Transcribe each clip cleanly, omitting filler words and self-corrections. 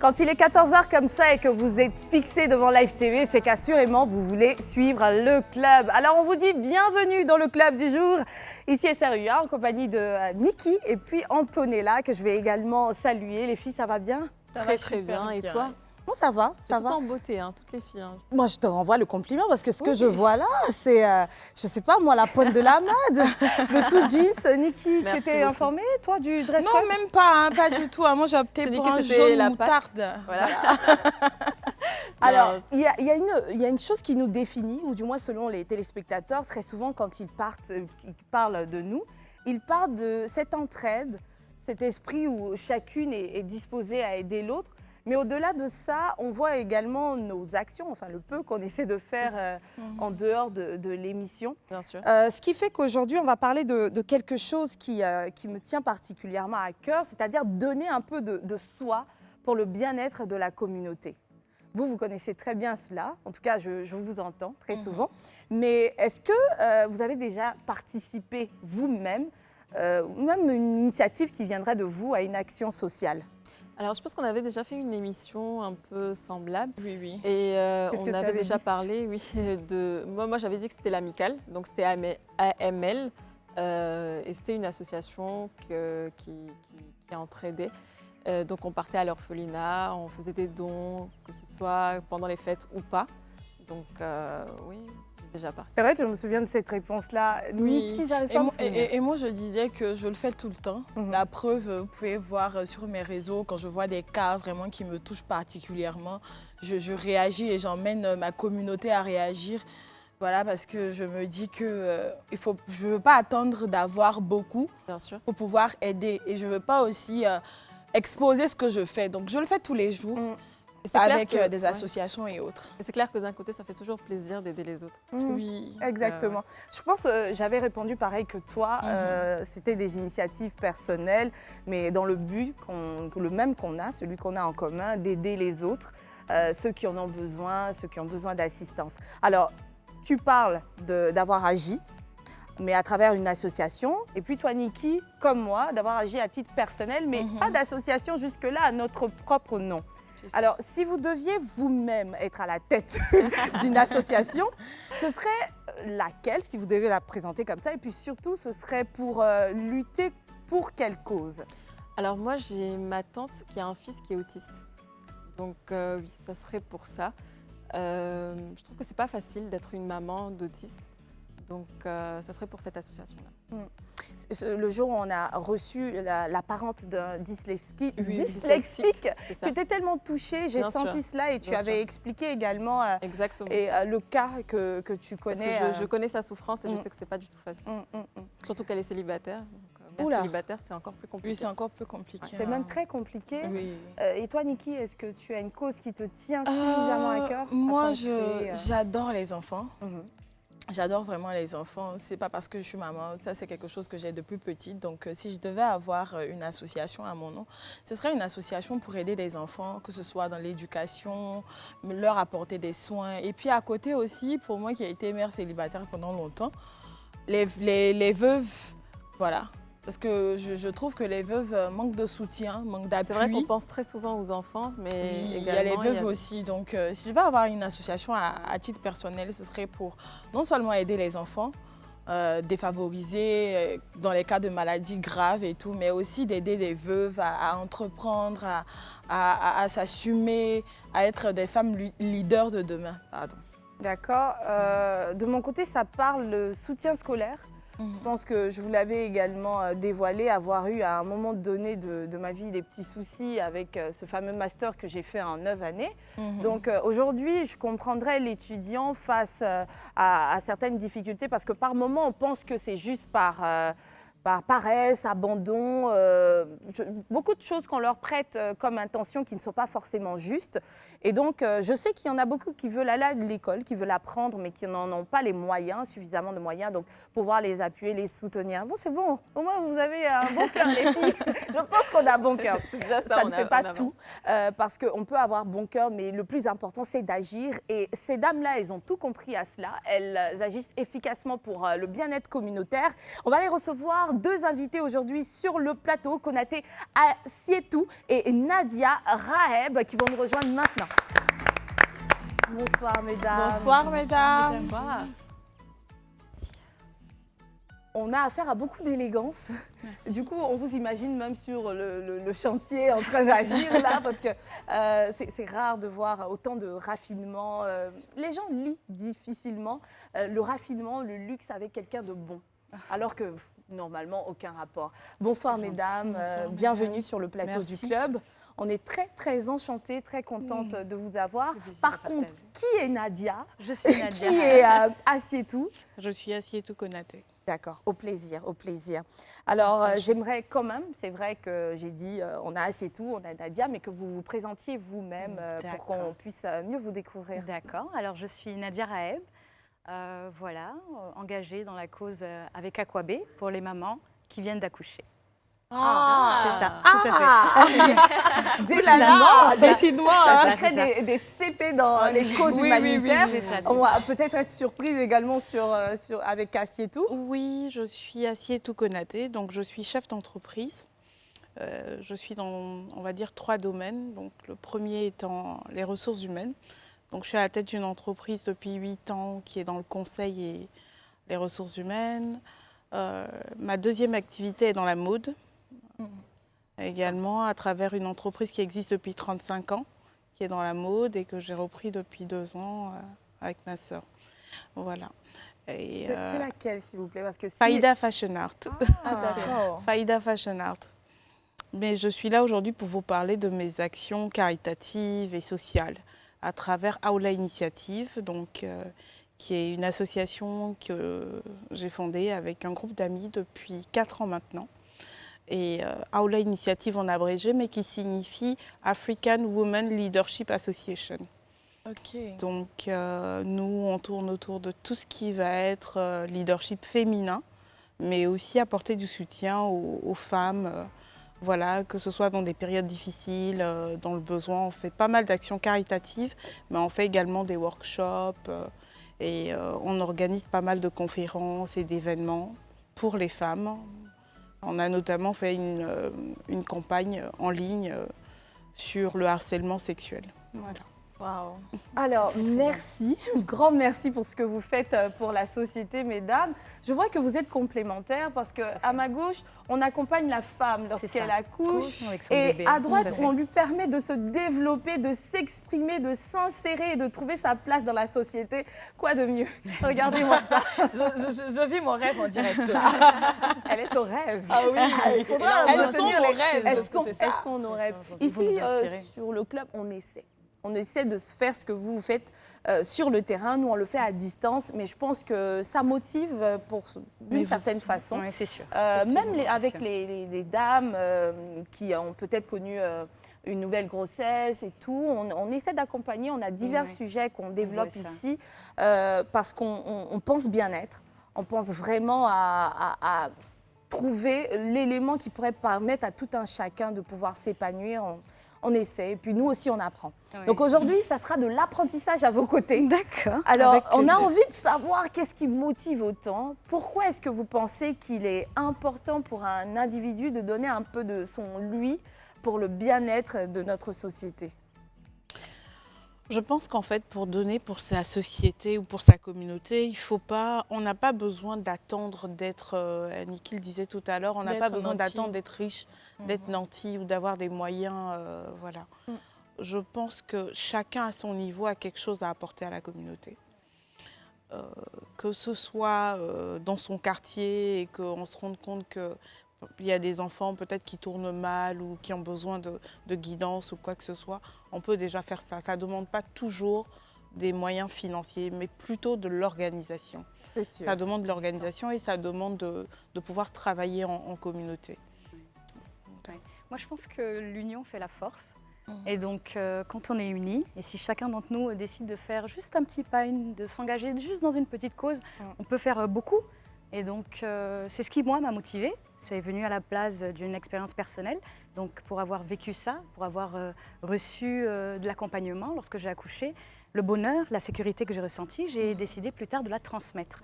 Quand il est 14h comme ça et que vous êtes fixé devant Live TV, c'est qu'assurément vous voulez suivre le club. Alors on vous dit bienvenue dans le club du jour. Ici SRUA en compagnie de Niki et puis Antonella que je vais également saluer. Les filles, ça va bien? Ça va très bien. Et toi? Bon, ça va, ça tout va. en beauté, hein, toutes les filles. Hein. Moi, je te renvoie le compliment parce que ce que je vois là, c'est, je sais pas moi, la pointe de la mode, le tout jeans. Niki, tu étais informée, toi, du dress code? Non, même pas, hein, pas du tout. Moi, j'ai opté pour un jaune moutarde. Voilà. Alors, il y a une chose qui nous définit, ou du moins selon les téléspectateurs, très souvent quand ils parlent de nous, ils parlent de cette entraide, cet esprit où chacune est disposée à aider l'autre. Mais au-delà de ça, on voit également nos actions, enfin le peu qu'on essaie de faire en dehors de l'émission. Bien sûr. Ce qui fait qu'aujourd'hui, on va parler de quelque chose qui me tient particulièrement à cœur, c'est-à-dire donner un peu de soi pour le bien-être de la communauté. Vous connaissez très bien cela, en tout cas je vous entends très souvent. Mais est-ce que vous avez déjà participé vous-même, ou même une initiative qui viendrait de vous à une action sociale? Alors, je pense qu'on avait déjà fait une émission un peu semblable. Oui, oui. Et on avait déjà parlé, oui, de... Moi, j'avais dit que c'était l'Amicale, donc c'était AML. Et c'était une association qui entraidait. Donc, on partait à l'orphelinat, on faisait des dons, que ce soit pendant les fêtes ou pas. Donc, oui, j'ai déjà parti. C'est vrai que je me souviens de cette réponse-là. Oui. Niki, j'arrive pas à me souvenir. Et moi, je disais que je le fais tout le temps. La preuve, vous pouvez voir sur mes réseaux, quand je vois des cas vraiment qui me touchent particulièrement, je réagis et j'emmène ma communauté à réagir. Voilà, parce que je me dis que je ne veux pas attendre d'avoir beaucoup pour pouvoir aider. Et je ne veux pas aussi exposer ce que je fais. Donc, je le fais tous les jours. Avec des associations et autres. C'est clair que d'un côté, ça fait toujours plaisir d'aider les autres. Oui, exactement. Je pense que j'avais répondu pareil que toi. C'était des initiatives personnelles, mais dans le but le même qu'on a, celui qu'on a en commun, d'aider les autres, ceux qui en ont besoin, ceux qui ont besoin d'assistance. Alors, tu parles d'avoir agi, mais à travers une association. Et puis toi, Niki, comme moi, d'avoir agi à titre personnel, mais pas d'association jusque-là à notre propre nom. Alors, si vous deviez vous-même être à la tête d'une association, ce serait laquelle, si vous devez la présenter comme ça? Et puis surtout, ce serait pour lutter pour quelle cause? Alors moi, j'ai ma tante qui a un fils qui est autiste. Donc oui, ça serait pour ça. Je trouve que c'est pas facile d'être une maman d'autiste. Donc ça serait pour cette association-là. Le jour où on a reçu la parente d'un dyslexique, tu étais tellement touchée, j'ai senti cela et tu avais expliqué également le cas que tu connais. Parce que je connais sa souffrance et je sais que c'est pas du tout facile. Surtout qu'elle est célibataire. Donc, célibataire, c'est encore plus compliqué. Oui, c'est encore plus compliqué. C'est même très compliqué. Oui. Et toi, Niki, est-ce que tu as une cause qui te tient suffisamment à cœur? Moi, j'adore les enfants. J'adore vraiment les enfants. C'est pas parce que je suis maman, ça c'est quelque chose que j'ai depuis petite. Donc si je devais avoir une association à mon nom, ce serait une association pour aider les enfants, que ce soit dans l'éducation, leur apporter des soins. Et puis à côté aussi, pour moi qui ai été mère célibataire pendant longtemps, les veuves, voilà. Parce que je trouve que les veuves manquent de soutien, manquent d'appui. C'est vrai qu'on pense très souvent aux enfants, mais il y a les veuves aussi. Donc, si je vais avoir une association à titre personnel, ce serait pour non seulement aider les enfants, défavorisés dans les cas de maladies graves et tout, mais aussi d'aider les veuves à entreprendre, à s'assumer, à être des femmes leaders de demain. D'accord. De mon côté, ça parle de soutien scolaire. Je pense que je vous l'avais également dévoilé, avoir eu à un moment donné de ma vie des petits soucis avec ce fameux master que j'ai fait en 9 années. Donc aujourd'hui, je comprendrais l'étudiant face à certaines difficultés parce que par moment, on pense que c'est juste par paresse, abandon, beaucoup de choses qu'on leur prête comme intention qui ne sont pas forcément justes. Et donc, je sais qu'il y en a beaucoup qui veulent aller à l'école, qui veulent apprendre, mais qui n'en ont pas les moyens, suffisamment de moyens, donc pouvoir les appuyer, les soutenir. Bon, c'est bon, au moins vous avez un bon cœur, les filles. Je pense qu'on a bon cœur. Déjà ça ne fait pas tout, parce qu'on peut avoir bon cœur, mais le plus important, c'est d'agir. Et ces dames-là, elles ont tout compris à cela. Elles agissent efficacement pour le bien-être communautaire. On va les recevoir 2 invités aujourd'hui sur le plateau, Konaté Assietou et Nadia Raheb, qui vont nous rejoindre maintenant. Bonsoir mesdames. Bonsoir mesdames. Bonsoir. On a affaire à beaucoup d'élégance. Du coup, on vous imagine même sur le chantier en train d'agir là, parce que c'est rare de voir autant de raffinement. Les gens lient difficilement le raffinement, le luxe avec quelqu'un de bon, alors que normalement, aucun rapport. Bonsoir mesdames, bienvenue sur le plateau du club. On est très, très enchantés, très contente de vous avoir. Par contre, qui est Nadia? Je suis Nadia. Qui est Assietou? Je suis Assietou Konaté. D'accord, au plaisir, au plaisir. Alors, j'aimerais quand même, c'est vrai que j'ai dit, on a Assietou, on a Nadia, mais que vous vous présentiez vous-même pour qu'on puisse mieux vous découvrir. D'accord, alors je suis Nadia Raheb, voilà, engagée dans la cause avec Aquabé pour les mamans qui viennent d'accoucher. C'est ça, tout à fait. Ça crée des CP dans les causes humanitaires. c'est ça, c'est On va peut-être être surprise également avec Assietou. Oui, je suis Assietou Konaté, donc je suis chef d'entreprise. Je suis dans, on va dire, 3 domaines. Donc, le premier étant les ressources humaines. Donc, je suis à la tête d'une entreprise depuis 8 ans qui est dans le conseil et les ressources humaines. Ma deuxième activité est dans la mode. Également à travers une entreprise qui existe depuis 35 ans, qui est dans la mode et que j'ai repris depuis 2 ans avec ma sœur. Voilà. C'est laquelle, s'il vous plaît? Parce que Faïda Fashion Art. D'accord. Faïda Fashion Art. Mais je suis là aujourd'hui pour vous parler de mes actions caritatives et sociales à travers Aula Initiative, donc, qui est une association que j'ai fondée avec un groupe d'amis depuis 4 ans maintenant. Et Aula Initiative en abrégé, mais qui signifie African Women Leadership Association. Ok. Donc nous, on tourne autour de tout ce qui va être leadership féminin, mais aussi apporter du soutien aux femmes, voilà, que ce soit dans des périodes difficiles, dans le besoin. On fait pas mal d'actions caritatives, mais on fait également des workshops et on organise pas mal de conférences et d'événements pour les femmes. On a notamment fait une campagne en ligne sur le harcèlement sexuel. Voilà. Wow. Alors, merci, grand merci pour ce que vous faites pour la société, mesdames. Je vois que vous êtes complémentaires parce qu'à ma gauche, on accompagne la femme lorsqu'elle accouche. Et à droite, on lui permet de se développer, de s'exprimer, de s'insérer et de trouver sa place dans la société. Quoi de mieux? Regardez-moi ça. Je vis mon rêve en direct là. Elle est au rêve. Ah oui, il faudra elles sont retenir nos les- rêves. Elles parce que sont, c'est ça. elles sont nos rêves. Vous Ici, nous inspirez. sur le club, on essaie. On essaie de se faire ce que vous faites sur le terrain. Nous, on le fait à distance, mais je pense que ça motive d'une certaine façon. Oui, c'est sûr. Même avec sûr. les dames qui ont peut-être connu une nouvelle grossesse et tout, on essaie d'accompagner. On a divers Oui. sujets qu'on développe voit ça. ici parce qu'on pense bien-être. On pense vraiment à trouver l'élément qui pourrait permettre à tout un chacun de pouvoir s'épanouir. On essaie, et puis nous aussi on apprend. Oui. Donc aujourd'hui, ça sera de l'apprentissage à vos côtés. D'accord. Alors, Avec on a plaisir. envie de savoir qu'est-ce qui motive autant. Pourquoi est-ce que vous pensez qu'il est important pour un individu de donner un peu de son lui pour le bien-être de notre société? Je pense qu'en fait, pour donner pour sa société ou pour sa communauté, on n'a pas besoin d'attendre d'être, Aniki le disait tout à l'heure, on n'a pas D'être besoin nanti. d'attendre d'être riche, d'être nanti ou d'avoir des moyens, voilà. Je pense que chacun à son niveau a quelque chose à apporter à la communauté. Que ce soit dans son quartier et qu'on se rende compte qu'il y a des enfants peut-être qui tournent mal ou qui ont besoin de guidance ou quoi que ce soit, on peut déjà faire ça. Ça ne demande pas toujours des moyens financiers, mais plutôt de l'organisation. C'est sûr. Ça demande de l'organisation et ça demande de pouvoir travailler en communauté. Moi, je pense que l'union fait la force. Et donc, quand on est unis, et si chacun d'entre nous décide de faire juste un petit pas, de s'engager juste dans une petite cause, on peut faire beaucoup. Et donc, c'est ce qui, moi, m'a motivée. C'est venu à la place d'une expérience personnelle. Donc, pour avoir vécu ça, pour avoir reçu de l'accompagnement lorsque j'ai accouché, le bonheur, la sécurité que j'ai ressentie, j'ai décidé plus tard de la transmettre.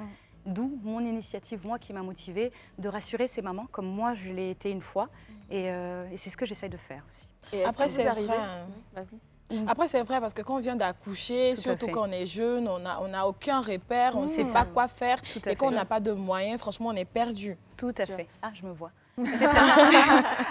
D'où mon initiative, moi, qui m'a motivée de rassurer ces mamans comme moi, je l'ai été une fois. Et c'est ce que j'essaye de faire aussi. Et Après, c'est arrivé. vrai. Vas-y. Après, c'est vrai parce que quand on vient d'accoucher, Tout à surtout fait. quand on est jeune, on n'a aucun repère, on ne sait C'est pas ça. quoi faire. à Et quand on fait. n'a pas de moyens, franchement, on est perdu. Tout à Sûr. fait. Ah, je me vois.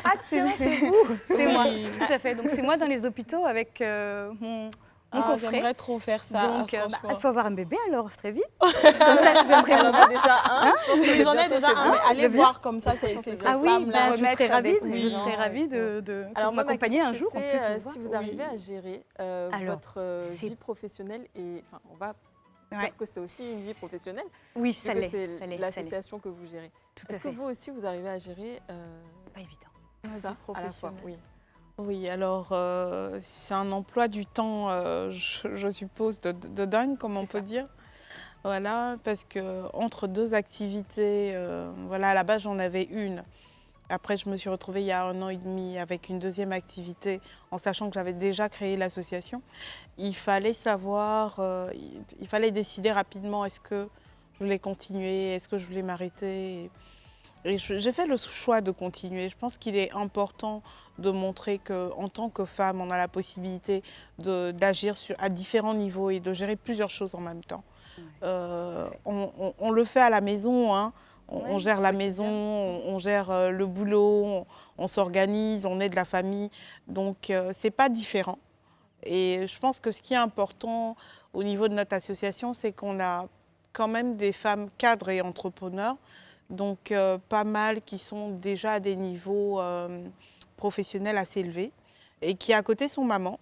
Ah tiens, c'est vous. C'est moi, Oui. tout à fait. Donc c'est moi dans les hôpitaux avec mon coffret. J'aimerais trop faire ça, Donc franchement. il faut avoir un bébé alors très vite. Comme ça, je viendrai Elle vous en voir. a déjà un. Je pense que Oui, j'en ai bientôt, déjà c'est un, bon. mais allez Je viens. voir comme ça, ces Ah oui, femmes-là. bah, je serais ravie, Oui, je serais non, ravie ouais, de Alors, que vous moi, ma m'accompagniez un question, jour en c'était, plus. me voir. si vous arrivez à gérer Alors, votre c'est- vie professionnelle et enfin, on va Ouais. dire que c'est aussi une vie professionnelle. Oui, vu ça que l'est. c'est ça l'est, ça l'est. l'association que vous gérez. Tout à Est-ce que fait. vous aussi vous arrivez à gérer Pas évident. tout ça à la fois? Oui. Oui, alors c'est un emploi du temps, je suppose, de dingue, comme on peut dire. Voilà, parce que entre deux activités, voilà, à la base j'en avais une. Après, je me suis retrouvée il y a 1 an et demi avec une deuxième activité, en sachant que j'avais déjà créé l'association. Il fallait savoir, il fallait décider rapidement est-ce que je voulais continuer, est-ce que je voulais m'arrêter. Et j'ai fait le choix de continuer. Je pense qu'il est important de montrer qu'en tant que femme, on a la possibilité d'agir à différents niveaux et de gérer plusieurs choses en même temps. On le fait à la maison, hein. On gère la maison, on gère le boulot, on s'organise, on aide la famille. Donc, c'est pas différent. Et je pense que ce qui est important au niveau de notre association, c'est qu'on a quand même des femmes cadres et entrepreneurs. Donc, pas mal qui sont déjà à des niveaux professionnels assez élevés et qui, à côté, sont mamans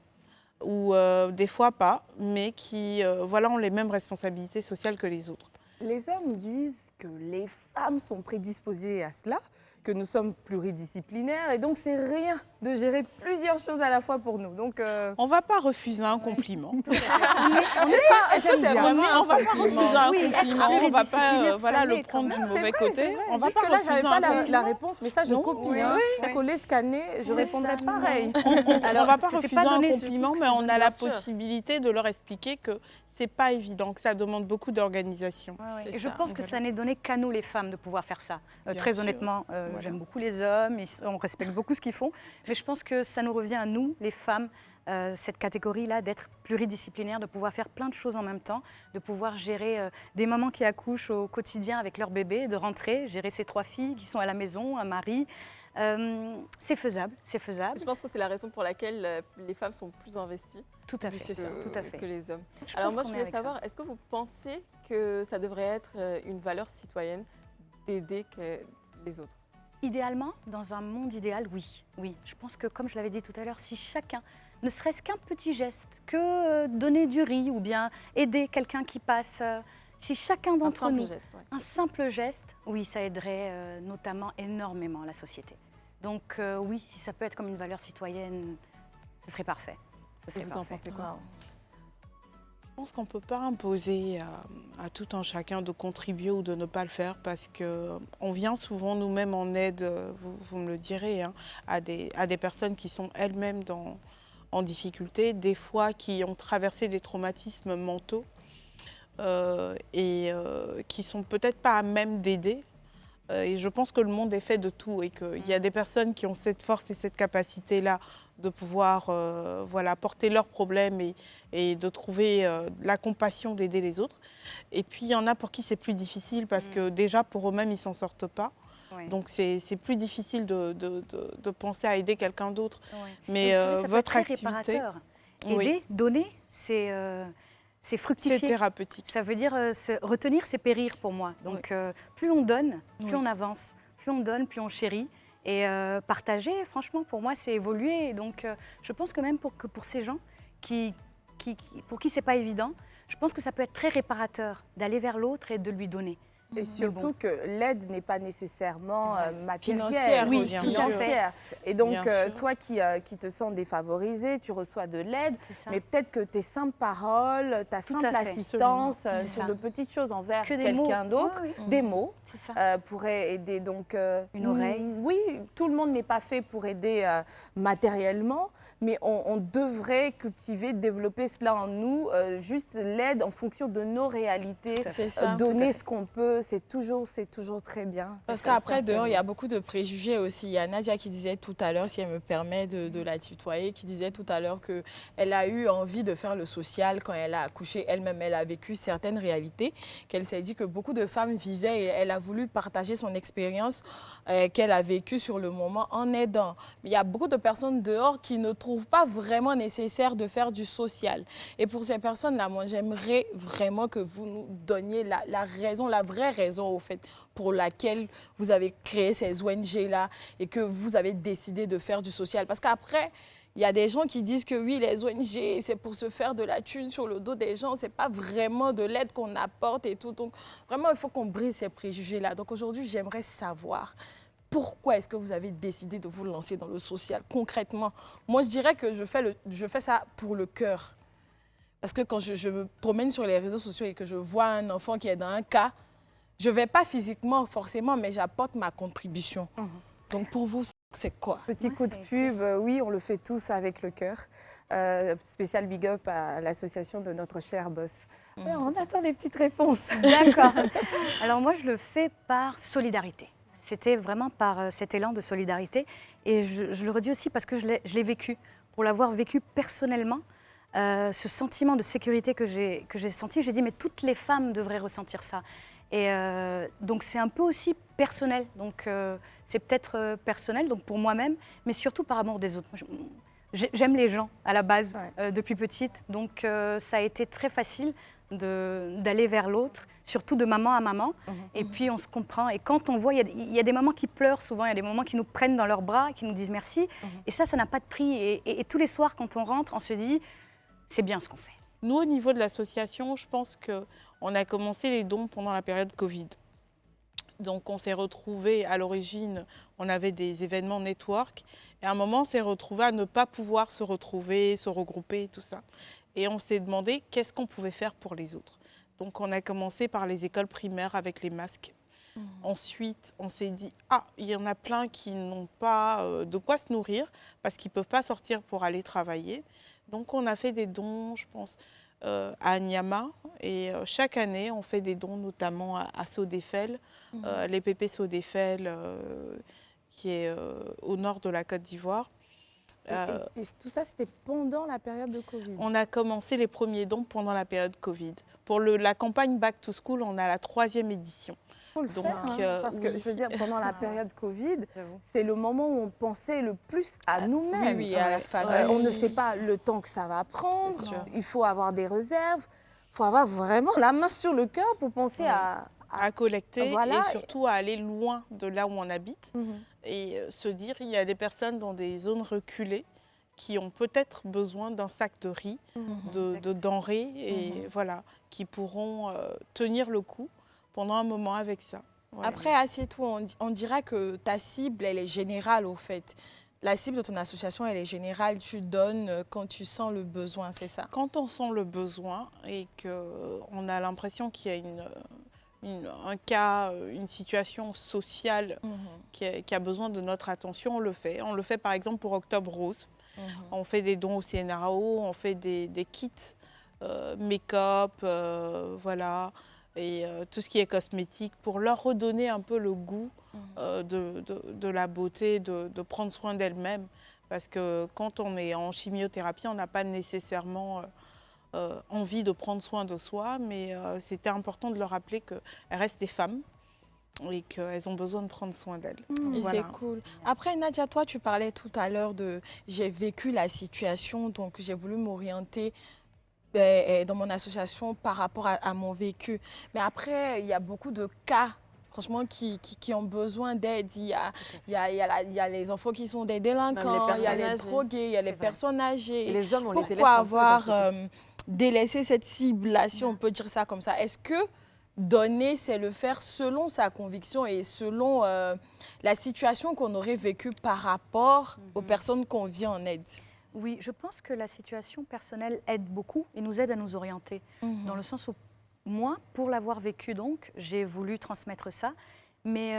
ou des fois pas, mais qui voilà, ont les mêmes responsabilités sociales que les autres. Les hommes disent que les femmes sont prédisposées à cela, que nous sommes pluridisciplinaires et donc c'est rien de gérer plusieurs choses à la fois pour nous. Donc On ne va pas refuser un compliment. on est pas, Est-ce que c'est vraiment on un va pas compliment? refuser un Oui, être compliment, on ne va pas pluridisciplaire, voilà, ça le l'est prendre quand du même. mauvais côté. On va pas Jusque-là, refuser j'avais pas un la compliment. réponse, mais ça, je Non, copie. oui, Hein. oui. Coller, scanner, je C'est répondrai ça, pareil. On ne va pas parce que c'est refuser pas un donné, je compliment, pense que mais c'est on a bien la sûr. possibilité de leur expliquer que ce n'est pas évident, que ça demande beaucoup d'organisation. C'est Et je ça, pense que ça n'est donné qu'à nous les femmes de pouvoir faire ça. Bien Très sûr. honnêtement, Voilà. j'aime beaucoup les hommes, on respecte beaucoup ce qu'ils font, mais je pense que ça nous revient à nous, les femmes, cette catégorie-là, d'être pluridisciplinaires, de pouvoir faire plein de choses en même temps, de pouvoir gérer des mamans qui accouchent au quotidien avec leur bébé, de rentrer, gérer ces 3 filles qui sont à la maison, un mari. C'est faisable, c'est faisable. Je pense que c'est la raison pour laquelle les femmes sont plus investies Tout à Oui, fait, c'est ça, tout à fait. que les hommes. Je Alors pense moi, qu'on je est voulais avec ça. savoir, est-ce que vous pensez que ça devrait être une valeur citoyenne d'aider les autres? Idéalement, dans un monde idéal, oui. Oui, je pense que comme je l'avais dit tout à l'heure, si chacun, ne serait-ce qu'un petit geste, que donner du riz ou bien aider quelqu'un qui passe, si chacun Un d'entre simple nous, geste, ouais. un simple geste, oui, ça aiderait notamment énormément la société. Donc oui, si ça peut être comme une valeur citoyenne, ce serait parfait. Ce Et serait vous en parfait. pensez quoi? Je pense qu'on ne peut pas imposer à tout un chacun de contribuer ou de ne pas le faire parce qu'on vient souvent nous-mêmes en aide, vous me le direz, hein, à des personnes qui sont elles-mêmes en difficulté, des fois qui ont traversé des traumatismes mentaux et qui ne sont peut-être pas à même d'aider. Et je pense que le monde est fait de tout et qu'il y a des personnes qui ont cette force et cette capacité-là de pouvoir voilà, porter leurs problèmes et de trouver la compassion d'aider les autres. Et puis il y en a pour qui c'est plus difficile parce que déjà pour eux-mêmes ils ne s'en sortent pas. Oui. Donc c'est plus difficile de penser à aider quelqu'un d'autre. Oui. Mais Et vous savez, ça peut être votre très activité, réparateur. oui, Aider, donner, c'est c'est fructifier. thérapeutique. Ça veut dire retenir, c'est périr pour moi. Donc plus on donne, plus Oui. on avance. Plus on donne, plus on chérit. Et partager, franchement, pour moi, c'est évoluer. Et donc je pense que même pour ces gens pour qui c'est pas évident, je pense que ça peut être très réparateur d'aller vers l'autre et de lui donner. Et surtout que l'aide n'est pas nécessairement matérielle, Financière, oui, bien sûr. financière. Et donc, Bien sûr. toi qui te sens défavorisée, tu reçois de l'aide, C'est ça. mais peut-être que tes simples paroles, ta Tout simple à fait. assistance C'est sur ça. de petites choses envers Que des mots. quelqu'un d'autre, Ouais, oui. des mots, C'est ça. pourraient aider. Donc, Une oreille. Oui, tout le monde n'est pas fait pour aider matériellement, mais on devrait cultiver, développer cela en nous, juste l'aide en fonction de nos réalités, C'est ça, donner ce qu'on peut, veut, c'est toujours très bien. Parce qu'après, dehors, il y a beaucoup de préjugés aussi. Il y a Nadia qui disait tout à l'heure, si elle me permet de la tutoyer, qui disait tout à l'heure qu'elle a eu envie de faire le social quand elle a accouché. Elle-même, elle a vécu certaines réalités, qu'elle s'est dit que beaucoup de femmes vivaient et elle a voulu partager son expérience qu'elle a vécue sur le moment en aidant. Mais il y a beaucoup de personnes dehors qui ne trouvent pas vraiment nécessaire de faire du social. Et pour ces personnes-là, moi, j'aimerais vraiment que vous nous donniez la raison, la vraie raison, au fait, pour laquelle vous avez créé ces ONG-là et que vous avez décidé de faire du social. Parce qu'après, il y a des gens qui disent que oui, les ONG, c'est pour se faire de la thune sur le dos des gens. Ce n'est pas vraiment de l'aide qu'on apporte et tout. Donc, vraiment, il faut qu'on brise ces préjugés-là. Donc, aujourd'hui, j'aimerais savoir pourquoi est-ce que vous avez décidé de vous lancer dans le social concrètement. Moi, je dirais que je fais ça pour le cœur. Parce que quand je me promène sur les réseaux sociaux et que je vois un enfant qui est dans un cas, je ne vais pas physiquement forcément, mais j'apporte ma contribution. Donc pour vous, c'est quoi? Petit coup de pub, oui, on le fait tous avec le cœur. Spécial big up à l'association de notre cher boss. On attend les petites réponses. D'accord. Alors moi, je le fais par solidarité. C'était vraiment par cet élan de solidarité. Et je le redis aussi parce que je l'ai vécu. Pour l'avoir vécu personnellement, ce sentiment de sécurité que j'ai senti, j'ai dit mais toutes les femmes devraient ressentir ça. Et donc c'est un peu aussi personnel, donc c'est peut-être personnel donc pour moi-même, mais surtout par amour des autres. J'aime les gens à la base depuis petite, donc ça a été très facile d'aller vers l'autre, surtout de maman à maman, et puis on se comprend. Et quand on voit, il y a des mamans qui pleurent souvent, il y a des mamans qui nous prennent dans leurs bras, qui nous disent merci, et ça n'a pas de prix. Et tous les soirs quand on rentre, on se dit c'est bien ce qu'on fait. Nous, au niveau de l'association, je pense qu'on a commencé les dons pendant la période Covid. Donc, on s'est retrouvés, à l'origine, on avait des événements network. Et à un moment, on s'est retrouvés à ne pas pouvoir se retrouver, se regrouper, tout ça. Et on s'est demandé qu'est-ce qu'on pouvait faire pour les autres. Donc, on a commencé par les écoles primaires avec les masques. Ensuite, on s'est dit, il y en a plein qui n'ont pas de quoi se nourrir parce qu'ils ne peuvent pas sortir pour aller travailler. Donc, on a fait des dons, je pense, à Nyama. Et chaque année, on fait des dons, notamment à Sodefel, les pépés Sodefel, qui est au nord de la Côte d'Ivoire. Et tout ça, c'était pendant la période de Covid. On a commencé les premiers dons pendant la période Covid. Pour la campagne Back to School, on a la 3e édition. Faut le faire, parce que je veux dire, pendant la période Covid, c'est le moment où on pensait le plus à nous-mêmes. Oui, à la famille. On ne sait pas le temps que ça va prendre. Il faut avoir des réserves. Il faut avoir vraiment la main sur le cœur pour penser à collecter voilà. Et surtout à aller loin de là où on habite et se dire il y a des personnes dans des zones reculées qui ont peut-être besoin d'un sac de riz, de denrées et voilà, qui pourront tenir le coup pendant un moment avec ça. Voilà. Après, assieds-toi, on dira que ta cible, elle est générale au fait. La cible de ton association, elle est générale. Tu donnes quand tu sens le besoin, c'est ça? Quand on sent le besoin et qu'on a l'impression qu'il y a un cas, une situation sociale qui a besoin de notre attention, on le fait. On le fait par exemple pour Octobre Rose. On fait des dons au CNRAO, on fait des kits make-up, voilà. Et tout ce qui est cosmétique, pour leur redonner un peu le goût de la beauté, de prendre soin d'elles-mêmes. Parce que quand on est en chimiothérapie, on n'a pas nécessairement envie de prendre soin de soi, mais c'était important de leur rappeler qu'elles restent des femmes et qu'elles ont besoin de prendre soin d'elles. Et voilà. c'est cool. Après, Nadia, toi, tu parlais tout à l'heure de « j'ai vécu la situation, donc j'ai voulu m'orienter » dans mon association par rapport à mon vécu. Mais après, il y a beaucoup de cas, franchement, qui ont besoin d'aide. Il y a les enfants qui sont des délinquants, il y a les drogués, il y a les personnes âgées. Et les hommes, on les délaisse Pourquoi un peu avoir délaissé cette cible-là, si on peut dire ça comme ça? Est-ce que donner, c'est le faire selon sa conviction et selon la situation qu'on aurait vécue par rapport aux personnes qu'on vient en aide? Oui, je pense que la situation personnelle aide beaucoup et nous aide à nous orienter. Dans le sens où moi, pour l'avoir vécu donc, j'ai voulu transmettre ça. Mais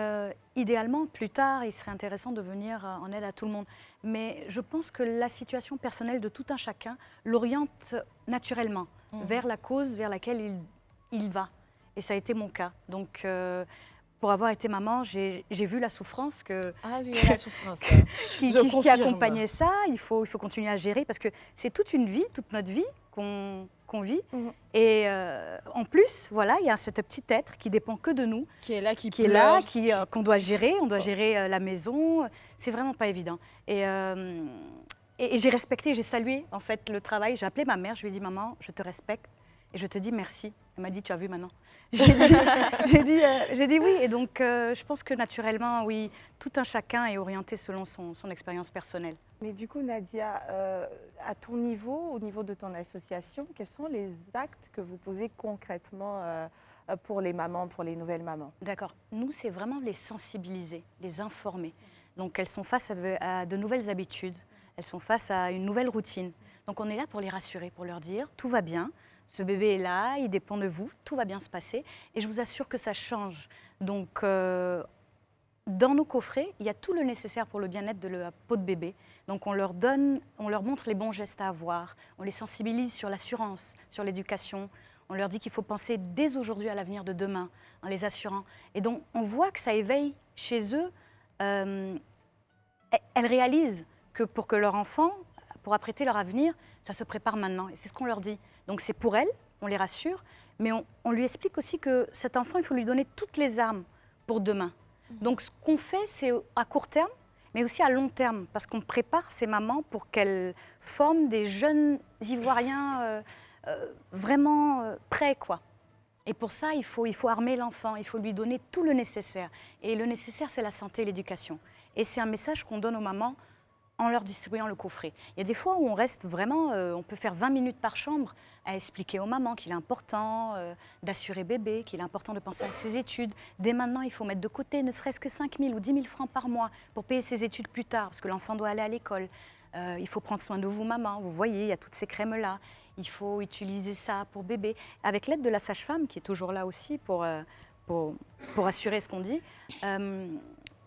idéalement, plus tard, il serait intéressant de venir en aide à tout le monde. Mais je pense que la situation personnelle de tout un chacun l'oriente naturellement vers la cause vers laquelle il va. Et ça a été mon cas. Donc, pour avoir été maman, j'ai vu la souffrance Ah oui, la souffrance. qui accompagnait ça. Il faut continuer à gérer parce que c'est toute une vie, toute notre vie qu'on vit. Et en plus, voilà, il y a cet petit être qui dépend que de nous. Qui est là, qu'on doit gérer. On doit gérer la maison. C'est vraiment pas évident. Et j'ai respecté, j'ai salué en fait le travail. J'ai appelé ma mère, je lui ai dit, maman, je te respecte et je te dis merci. Elle m'a dit, tu as vu maintenant. J'ai dit oui. Et donc, je pense que naturellement, oui, tout un chacun est orienté selon son expérience personnelle. Mais du coup, Nadia, à ton niveau, au niveau de ton association, quels sont les actes que vous posez concrètement pour les mamans, pour les nouvelles mamans? D'accord. Nous, c'est vraiment les sensibiliser, les informer. Donc, elles sont face à de nouvelles habitudes, elles sont face à une nouvelle routine. Donc, on est là pour les rassurer, pour leur dire, tout va bien. Ce bébé est là, il dépend de vous, tout va bien se passer. Et je vous assure que ça change. Donc, dans nos coffrets, il y a tout le nécessaire pour le bien-être de la peau de bébé. Donc, on leur montre les bons gestes à avoir. On les sensibilise sur l'assurance, sur l'éducation. On leur dit qu'il faut penser dès aujourd'hui à l'avenir de demain, en les assurant. Et donc, on voit que ça éveille chez eux. Elles réalisent que pour que leur enfant, pour apprêter leur avenir, ça se prépare maintenant. Et c'est ce qu'on leur dit. Donc c'est pour elles, on les rassure, mais on lui explique aussi que cet enfant, il faut lui donner toutes les armes pour demain. Donc ce qu'on fait, c'est à court terme, mais aussi à long terme, parce qu'on prépare ces mamans pour qu'elles forment des jeunes Ivoiriens vraiment prêts, quoi. Et pour ça, il faut armer l'enfant, il faut lui donner tout le nécessaire. Et le nécessaire, c'est la santé et l'éducation. Et c'est un message qu'on donne aux mamans en leur distribuant le coffret. Il y a des fois où on reste vraiment, on peut faire 20 minutes par chambre à expliquer aux mamans qu'il est important d'assurer bébé, qu'il est important de penser à ses études. Dès maintenant, il faut mettre de côté ne serait-ce que 5 000 ou 10 000 francs par mois pour payer ses études plus tard, parce que l'enfant doit aller à l'école. Il faut prendre soin de vous, maman. Vous voyez, il y a toutes ces crèmes-là. Il faut utiliser ça pour bébé. Avec l'aide de la sage-femme, qui est toujours là aussi pour assurer ce qu'on dit,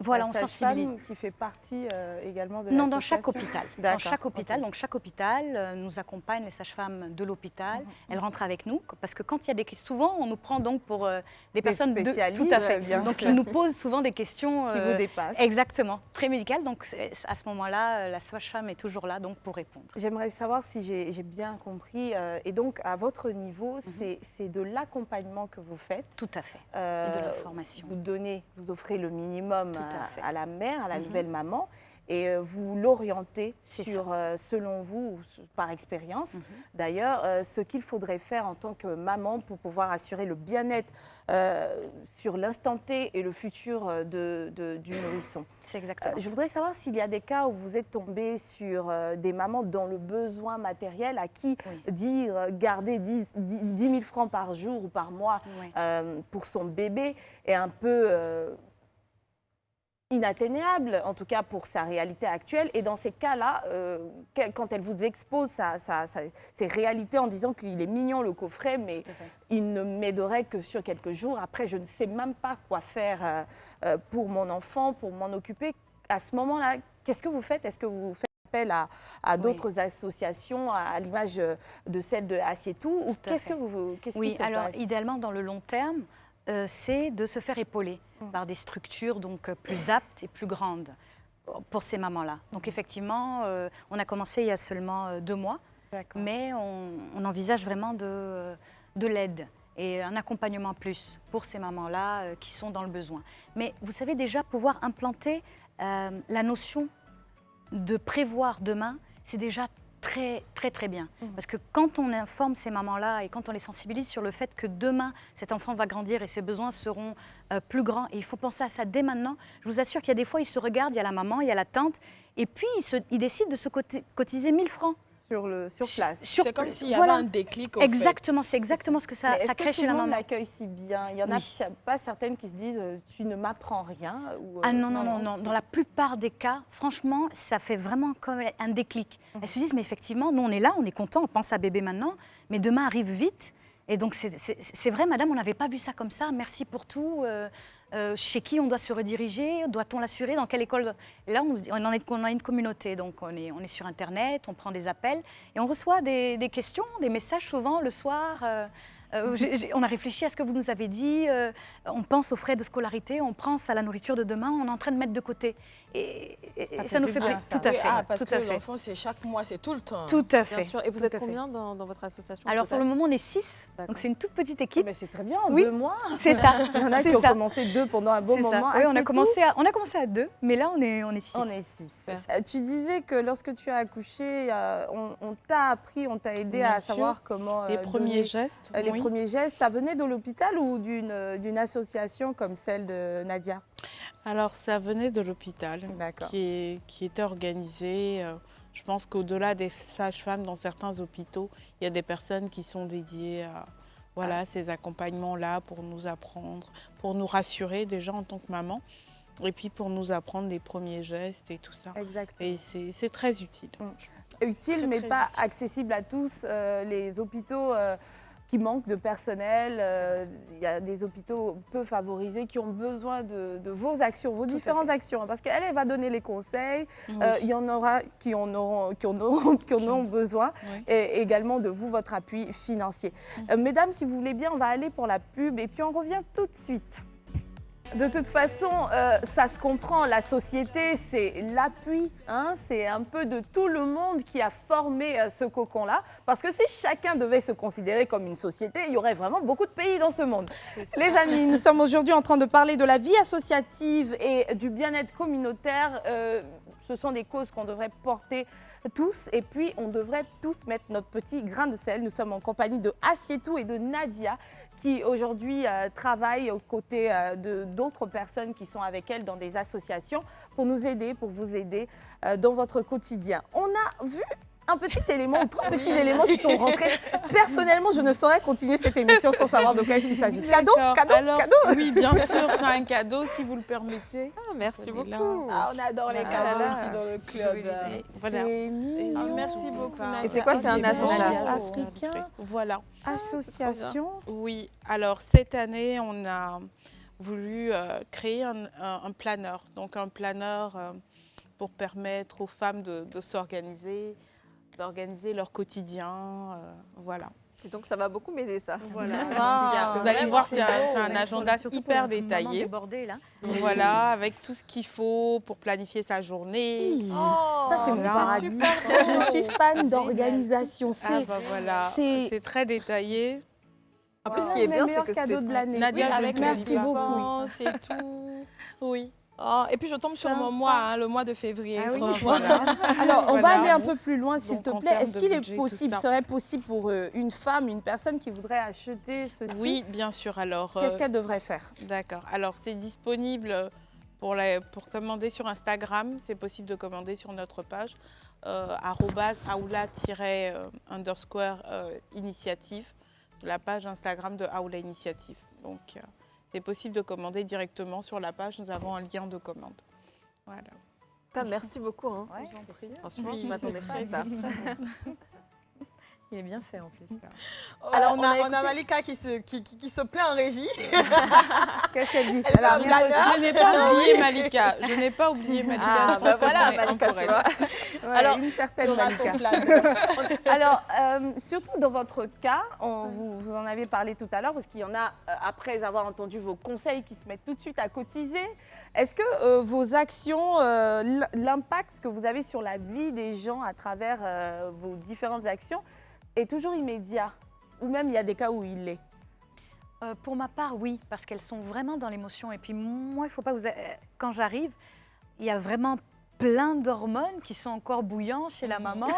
voilà, on sensibilise. Qui fait partie également de l'association? Non, dans chaque hôpital. Dans chaque hôpital. Okay. Donc chaque hôpital nous accompagne, les sages-femmes de l'hôpital. Elles rentrent avec nous parce que quand il y a des questions, souvent on nous prend donc pour des personnes spécialistes. Tout à fait. Bien donc sûr. ils nous posent souvent des questions qui vous dépassent. Exactement, très médicales. Donc à ce moment-là, la sage-femme est toujours là donc pour répondre. J'aimerais savoir si j'ai bien compris. Et donc à votre niveau, c'est de l'accompagnement que vous faites. Tout à fait. Et de la formation. Vous offrez le minimum à la mère, à la nouvelle maman, et vous l'orientez sur, selon vous, par expérience, d'ailleurs, ce qu'il faudrait faire en tant que maman pour pouvoir assurer le bien-être sur l'instant T et le futur du nourrisson. C'est exactement. Je voudrais savoir s'il y a des cas où vous êtes tombé sur des mamans dans le besoin matériel à qui dire garder 10 000 francs par jour ou par mois pour son bébé est un peu inatteignable, en tout cas pour sa réalité actuelle. Et dans ces cas-là, quand elle vous expose ses réalités en disant qu'il est mignon le coffret, mais il ne m'aiderait que sur quelques jours. Après, je ne sais même pas quoi faire pour mon enfant, pour m'en occuper. À ce moment-là, qu'est-ce que vous faites? Est-ce que vous faites appel à d'autres associations, à l'image de celle de Assietou, ou qu'est-ce qui se passe? Alors idéalement, dans le long terme, c'est de se faire épauler par des structures donc, plus aptes et plus grandes pour ces mamans-là. Donc effectivement, on a commencé il y a seulement 2 mois, mais on envisage vraiment de l'aide et un accompagnement plus pour ces mamans-là qui sont dans le besoin. Mais vous savez déjà, pouvoir implanter la notion de prévoir demain, c'est déjà très bien. Parce que quand on informe ces mamans-là et quand on les sensibilise sur le fait que demain, cet enfant va grandir et ses besoins seront plus grands, et il faut penser à ça dès maintenant, je vous assure qu'il y a des fois, ils se regardent, il y a la maman, il y a la tante, et puis ils décident de se cotiser 1000 francs. Sur place. C'est comme s'il y avait un déclic. Exactement, c'est exactement ce que ça crée chez la maman. Est-ce que tout le monde l'accueille si bien? Il n'y en a pas certaines qui se disent « tu ne m'apprends rien » Ah non. Dans la plupart des cas, franchement, ça fait vraiment comme un déclic. Elles se disent « mais effectivement, nous on est là, on est content, on pense à bébé maintenant, mais demain arrive vite. » Et donc c'est vrai, madame, on n'avait pas vu ça comme ça, merci pour tout. Chez qui on doit se rediriger? Doit-on l'assurer? Dans quelle école? Et là, on a une communauté, donc on est sur Internet, on prend des appels et on reçoit des questions, des messages souvent le soir. On a réfléchi à ce que vous nous avez dit, on pense aux frais de scolarité, on pense à la nourriture de demain, on est en train de mettre de côté. Et ça nous fait plaisir. Tout à fait. Parce tout que à fait. l'enfant, c'est chaque mois, c'est tout le temps. Tout à fait. Bien sûr. Et vous Tout êtes à fait. combien dans votre association? Alors pour le moment, on est 6, donc c'est une toute petite équipe. Mais c'est très bien, en Oui. 2 mois. C'est ça. Il y en a qui ont commencé 2 pendant un bon C'est ça. moment. Oui, Ah, on c'est a commencé à 2, mais là on est 6. On est 6. Super. Tu disais que lorsque tu as accouché, on t'a appris, on t'a aidé Bien à sûr. savoir comment Les premiers donner, gestes. les oui. premiers gestes. Ça venait de l'hôpital ou d'une association comme celle de Nadia? Alors, ça venait de l'hôpital D'accord. qui était organisé. Je pense qu'au-delà des sages-femmes, dans certains hôpitaux, il y a des personnes qui sont dédiées à ces accompagnements-là pour nous apprendre, pour nous rassurer déjà en tant que maman, et puis pour nous apprendre les premiers gestes et tout ça. Exactement. Et c'est très utile. Utile, Très, mais très pas utile. accessible à tous. Les hôpitaux qui manquent de personnel, il y a des hôpitaux peu favorisés qui ont besoin de vos actions, vos différentes actions. Parce qu'elle elle va donner les conseils, Oui. il y en aura qui en auront besoin, Oui. et également de vous, votre appui financier. Mesdames, si vous voulez bien, on va aller pour la pub et puis on revient tout de suite. De toute façon, ça se comprend, la société, c'est l'appui, hein, c'est un peu de tout le monde qui a formé ce cocon-là. Parce que si chacun devait se considérer comme une société, il y aurait vraiment beaucoup de pays dans ce monde. Les amis, nous sommes aujourd'hui en train de parler de la vie associative et du bien-être communautaire. Ce sont des causes qu'on devrait porter tous et puis on devrait tous mettre notre petit grain de sel. Nous sommes en compagnie de Assietou et de Nadia, qui aujourd'hui travaille aux côtés d'autres personnes qui sont avec elle dans des associations pour nous aider, pour vous aider dans votre quotidien. On a vu un petit élément ou 3 petits éléments qui sont rentrés. Personnellement, je ne saurais continuer cette émission sans savoir de quoi est-ce qu'il s'agit. Cadeau, D'accord. cadeau, Alors, cadeau. Oui, bien sûr, c'est un cadeau si vous le permettez. Ah, merci Prenez-la. beaucoup. Ah, on adore les Ah cadeaux là ici là. dans le club. Et voilà. C'est mignon. Merci beaucoup, Nadia. Et c'est quoi, c'est un agenda africain Voilà. Association. Oui, alors cette année, on a voulu créer un planeur. Donc un planeur pour permettre aux femmes de s'organiser, d'organiser leur quotidien. Voilà. Et donc ça va beaucoup m'aider ça. Voilà. Wow. Vous allez voir, c'est un beau, agenda surtout hyper pour une maman détaillé. débordée, là. Voilà, avec tout ce qu'il faut pour planifier sa journée. Ça, c'est mon là. paradis. super. Je suis fan d'organisation. Ah bah voilà, c'est- c'est très détaillé. En plus, ce l'un qui est de mes bien, meilleurs c'est que cadeaux c'est de l'année. Nadia, Oui, je avec te merci dis pas. beaucoup. C'est tout. Oui. Oh, et puis je tombe sur mon mois, hein, le mois de février. Ah oui, franchement. Voilà. Alors, on va Voilà. aller un peu plus loin, s'il Donc, te en plaît. termes Est-ce de qu'il est budget, tout possible, ça. serait possible pour une femme, une personne qui voudrait acheter ceci? Oui, bien sûr. Alors, Qu'est-ce qu'elle devrait faire? d'accord. Alors, c'est disponible pour commander sur Instagram. C'est possible de commander sur notre page @aoula_initiative, la page Instagram de Aoula Initiative. Donc, c'est possible de commander directement sur la page. Nous avons un lien de commande. Voilà. Putain, merci beaucoup. Hein. Ouais, c'est sûr. Franchement, je m'attendais pas à ça. Il est bien fait en plus. Alors, on a on a écouté- Malika qui se plaint en régie. Qu'est-ce qu'elle dit? Elle va Alors, bien. Je n'ai pas oublié Malika. Je n'ai pas oublié Malika. Ah, Je pense bah que voilà, j'en ai un Malika, pour tu elle. vois. ouais, Alors, une certaine Thomas, Malika. ton plan. Alors, surtout dans votre cas, vous en avez parlé tout à l'heure, parce qu'il y en a, après avoir entendu vos conseils, qui se mettent tout de suite à cotiser. Est-ce que vos actions, l'impact que vous avez sur la vie des gens à travers vos différentes actions est toujours immédiat? Ou même il y a des cas où il l'est? Pour ma part, oui, parce qu'elles sont vraiment dans l'émotion. Et puis moi, il faut pas quand j'arrive, il y a vraiment plein d'hormones qui sont encore bouillants chez la maman.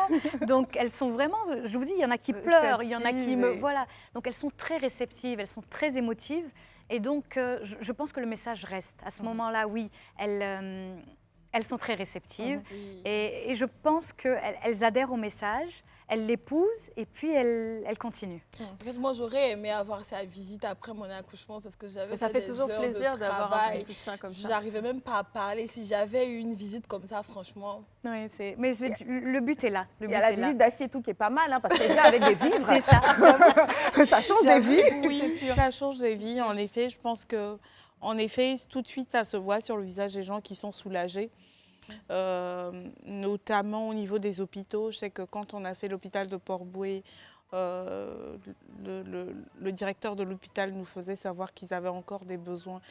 Donc elles sont vraiment, je vous dis, il y en a qui pleurent, il y en a qui me... Réceptives et- Voilà. Donc elles sont très réceptives, elles sont très émotives. Et donc je pense que le message reste. À ce moment-là, oui, elles sont très réceptives. Et je pense qu'elles adhèrent au message, elles l'épousent et puis elles continuent. En fait, moi, j'aurais aimé avoir sa visite après mon accouchement parce que j'avais Mais ça fait fait des toujours heures plaisir de d'avoir un travail. petit soutien comme Je ça. n'arrivais même pas à parler. Si j'avais eu une visite comme ça, franchement. Oui, mais le but est là. Le Il but y a la est là. visite d'Assietou qui est pas mal, hein, parce qu'elle vient avec des vivres. C'est ça. Ça change des vies. Oui, ça change des vies. En effet, je pense que, en effet, tout de suite, ça se voit sur le visage des gens qui sont soulagés. Notamment au niveau des hôpitaux. Je sais que quand on a fait l'hôpital de Port-Bouët, le directeur de l'hôpital nous faisait savoir qu'ils avaient encore des besoins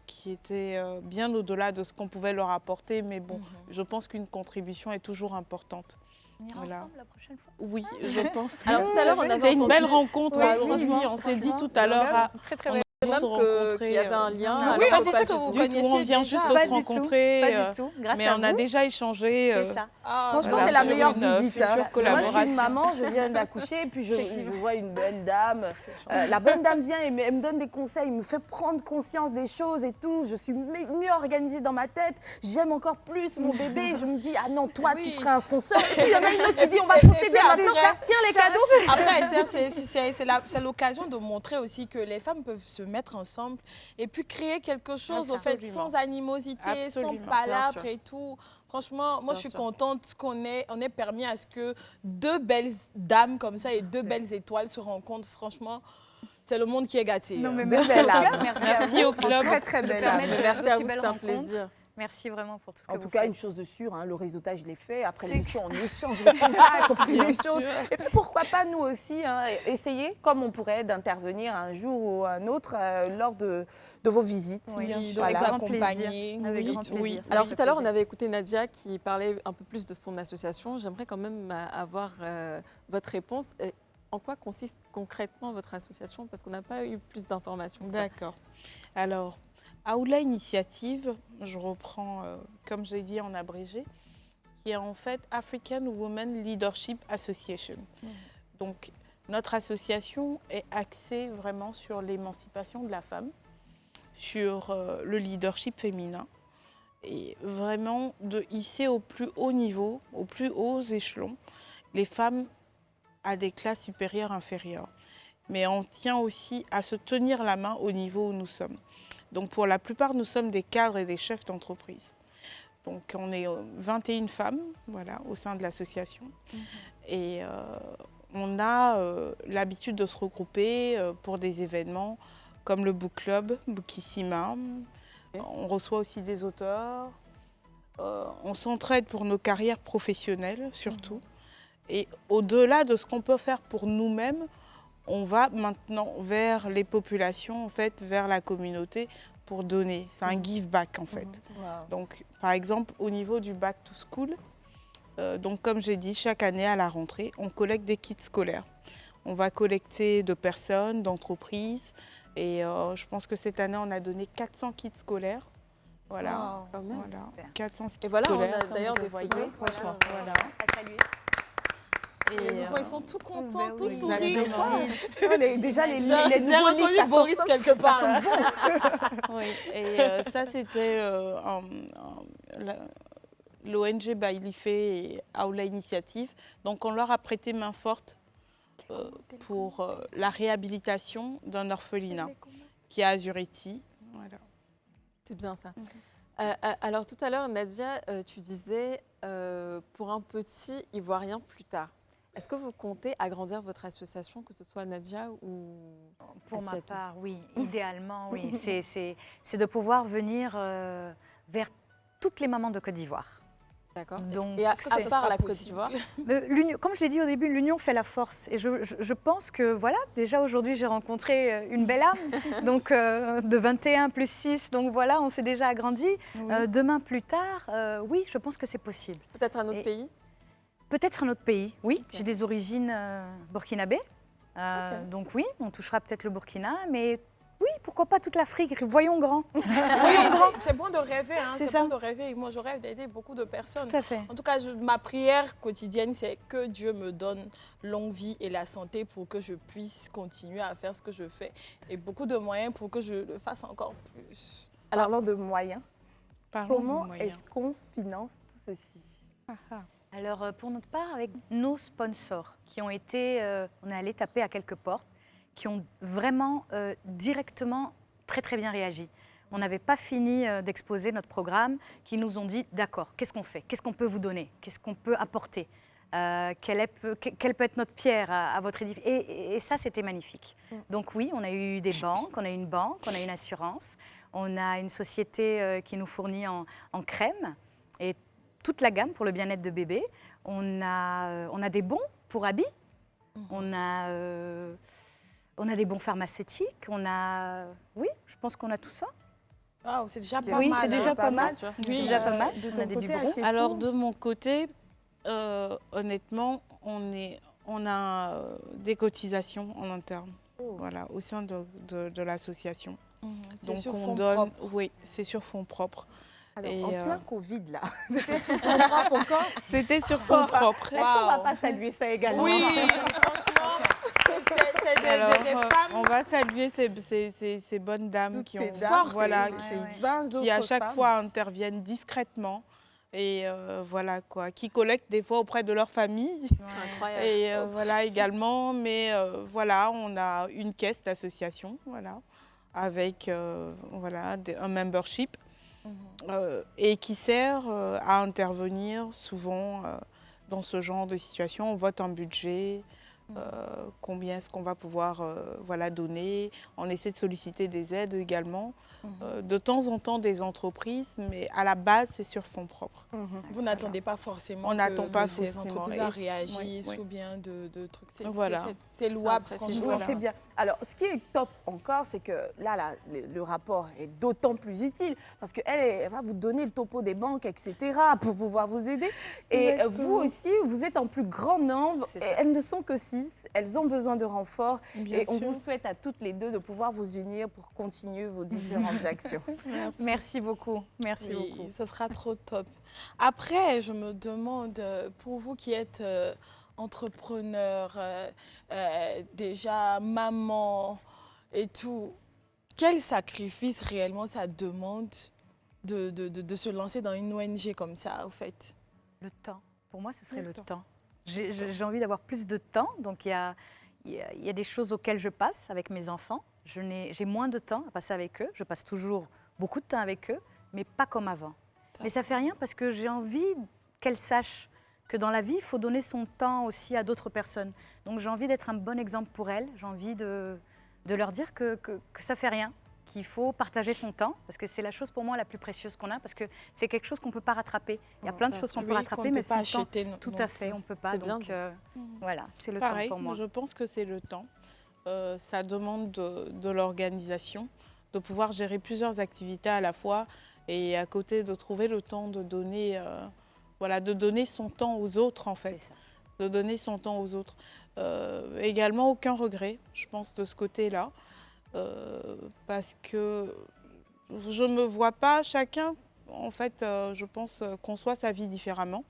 qui étaient bien au-delà de ce qu'on pouvait leur apporter. Mais bon, je pense qu'une contribution est toujours importante. On ira ensemble la prochaine fois. Oui, je pense. Alors tout à l'heure, on avait C'était une entendu belle rencontre. Oui, On s'est dit tout à l'heure. Très très on bien. a dû se rencontrer. qu'il y avait un lien. Oui, alors on pensait que vous Du tout, connaissiez on vient déjà. juste de Pas se du tout, rencontrer. Pas du tout. Grâce Mais à on a vous. déjà échangé. C'est ça. Franchement, voilà, c'est la sur meilleure une visite. future Moi, je suis collaboration. une maman, je viens d'accoucher, et puis je vois une bonne dame. La bonne dame vient et elle me donne des conseils, me fait prendre conscience des choses et tout. Je suis mieux organisée dans ma tête. J'aime encore plus mon bébé. Je me dis, ah non, toi, tu seras un fonceur. Et puis, il y en a une autre qui dit, on va foncer bien maintenant. Tiens, les cadeaux. Après, c'est l'occasion de montrer aussi que les femmes peuvent se mettre ensemble et puis créer quelque chose, au fait, Absolument. sans animosité, Absolument, sans bien palabres sûr. et tout. Franchement, moi, Bien je suis sûr. contente qu'on ait permis à ce que deux belles dames comme ça et deux belles étoiles se rencontrent. Franchement, c'est le monde qui est gâté. Non, mais De merci belles au club, âmes. Merci au club. Très, très belle âme. Merci à Aussi vous, belle c'était un rencontre. plaisir. Merci vraiment pour tout ce que En vous tout cas, faites. une chose de sûre, le réseautage, je l'ai fait. Après l'émission, on échange les contacts, on fait des choses. Et puis pourquoi pas nous aussi, essayer, comme on pourrait, d'intervenir un jour ou un autre lors de vos visites. Oui, Bien sûr, Voilà. de Avec grand accompagner. plaisir. Avec Oui, grand plaisir. oui. Ça Alors fait tout à l'heure, on plaisir. avait écouté Nadia qui parlait un peu plus de son association. J'aimerais quand même avoir votre réponse. En quoi consiste concrètement votre association? Parce qu'on n'a pas eu plus d'informations que ça. D'accord. Alors, Aoula Initiative, je reprends, comme j'ai dit en abrégé, qui est en fait African Women Leadership Association. Donc, notre association est axée vraiment sur l'émancipation de la femme, sur le leadership féminin, et vraiment de hisser au plus haut niveau, aux plus hauts échelons, les femmes à des classes supérieures, inférieures. Mais on tient aussi à se tenir la main au niveau où nous sommes. Donc pour la plupart, nous sommes des cadres et des chefs d'entreprise. Donc on est 21 femmes voilà, au sein de l'association. Et on a l'habitude de se regrouper pour des événements comme le book club, Bookissima. On reçoit aussi des auteurs. On s'entraide pour nos carrières professionnelles surtout. Et au-delà de ce qu'on peut faire pour nous-mêmes, on va maintenant vers les populations, en fait, vers la communauté pour donner. C'est un give back en fait. Donc par exemple au niveau du back to school, donc comme j'ai dit, chaque année à la rentrée, on collecte des kits scolaires. On va collecter de personnes, d'entreprises et je pense que cette année on a donné 400 kits scolaires. Voilà, Quand même. voilà. 400 kits Et voilà, on scolaires. a d'ailleurs comme des vous voyez. photos. Voilà. Voilà. À saluer. Les enfants, ils sont tout contents, tout exactement. sourires. Déjà, les J'ai nouveaux livres, reconnu ça Boris sent- quelque part. là. Oui, et ça c'était l'ONG Bailife et Aoula Initiative. Donc on leur a prêté main forte pour la réhabilitation d'un orphelinat qui est à Azuriti. Voilà. C'est bien ça. Alors tout à l'heure, Nadia, tu disais pour un petit, il voit rien plus tard. Est-ce que vous comptez agrandir votre association, que ce soit Nadia ou Pour ma Asiatou? part, oui. Idéalement, oui. C'est de pouvoir venir vers toutes les mamans de Côte d'Ivoire. D'accord. Donc, Et à est-ce que ce part sera la Côte possible d'Ivoire, Comme je l'ai dit au début, l'union fait la force. Et je pense que, voilà, déjà aujourd'hui, j'ai rencontré une belle âme, donc de 21 plus 6. Donc voilà, on s'est déjà agrandi. Demain plus tard, oui, je pense que c'est possible. peut-être un autre Et- pays? Peut-être un autre pays, oui. Ok. J'ai des origines burkinabées. Donc oui, on touchera peut-être le Burkina, mais oui, pourquoi pas toute l'Afrique. Voyons grand. Oui, c'est bon de rêver. Hein, C'est c'est ça. bon de rêver. Moi, je rêve d'aider beaucoup de personnes. Tout à fait. En tout cas, ma prière quotidienne, c'est que Dieu me donne longue vie et la santé pour que je puisse continuer à faire ce que je fais. Et beaucoup de moyens pour que je le fasse encore plus. Parlant de moyens, Parlons comment de moyens. est-ce qu'on finance tout ceci? Alors, pour notre part, avec nos sponsors qui ont été, on est allé taper à quelques portes, qui ont vraiment directement très très bien réagi. On n'avait pas fini d'exposer notre programme, qui nous ont dit, d'accord, qu'est-ce qu'on fait? Qu'est-ce qu'on peut vous donner? Qu'est-ce qu'on peut apporter? Quelle peut être notre pierre à votre édifice? Et ça, c'était magnifique. Donc oui, on a eu des banques, on a eu une banque, on a une assurance, on a une société qui nous fournit en crème et toute la gamme pour le bien-être de bébé. On a des bons pour habits. on a des bons pharmaceutiques, oui, je pense qu'on a tout ça. Ah, c'est déjà pas Oui, mal. c'est déjà pas mal. sûr. C'est déjà pas mal. De On ton a des côté, biberons. assez Alors, tout. de mon côté, honnêtement, on a des cotisations en interne, voilà, au sein de l'association. C'est Donc, sur on fonds donne, propres. oui, c'est sur fonds propres. Alors, Et, en plein Covid, là, c'était sur son propre encore. C'était sur fonds propres. Est-ce qu'on va pas saluer ça également? Oui, franchement, c'est Alors, des femmes. on va saluer ces bonnes dames Toutes qui ces ont, dames, voilà, ouais, qui, ouais. 20 qui à autres chaque femmes. fois interviennent discrètement et voilà quoi, qui collectent des fois auprès de leur famille. C'est incroyable. Et voilà également, mais voilà, on a une caisse d'association, voilà, avec voilà, un membership et qui sert à intervenir souvent dans ce genre de situation. On vote un budget, combien est-ce qu'on va pouvoir voilà, donner. On essaie de solliciter des aides également. De temps en temps des entreprises, mais à la base, c'est sur fonds propres. Vous n'attendez pas forcément On n'attend pas ces forcément. entreprises Et réagissent oui. ou bien de trucs. Voilà. C'est louable, C'est franchement. Oui, Voilà. c'est bien. Alors, ce qui est top encore, c'est que là, le rapport est d'autant plus utile parce qu'elle va vous donner le topo des banques, etc., pour pouvoir vous aider. Et vous aussi, vous êtes en plus grand nombre. C'est Et ça. elles ne sont que 6. Elles ont besoin de renfort. Bien et on sûr. vous souhaite à toutes les deux de pouvoir vous unir pour continuer vos différentes actions. Merci beaucoup. Merci Oui, beaucoup. ce sera trop top. Après, je me demande, pour vous qui êtes entrepreneur, déjà maman et tout, quel sacrifice réellement ça demande de se lancer dans une ONG comme ça, au fait? Le temps. Pour moi, ce serait le temps. J'ai envie d'avoir plus de temps. Donc, il y a des choses auxquelles je passe avec mes enfants. J'ai moins de temps à passer avec eux. Je passe toujours beaucoup de temps avec eux, mais pas comme avant. Mais ça fait rien parce que j'ai envie qu'elles sachent que dans la vie, il faut donner son temps aussi à d'autres personnes. Donc, j'ai envie d'être un bon exemple pour elles. J'ai envie de leur dire que ça fait rien, qu'il faut partager son temps, parce que c'est la chose pour moi la plus précieuse qu'on a, parce que c'est quelque chose qu'on ne peut pas rattraper. Il y a plein de choses qu'on peut rattraper, mais pas son temps, acheter. tout à fait, on ne peut pas. C'est bien Donc, dit. voilà, c'est le Pareil, temps pour moi. je pense que c'est le temps. Ça demande de l'organisation, de pouvoir gérer plusieurs activités à la fois et à côté de trouver le temps de donner, voilà, de donner son temps aux autres en fait. C'est ça. De donner son temps aux autres. Également, aucun regret, je pense, de ce côté-là. Parce que je ne me vois pas, chacun, en fait, je pense, conçoit sa vie différemment.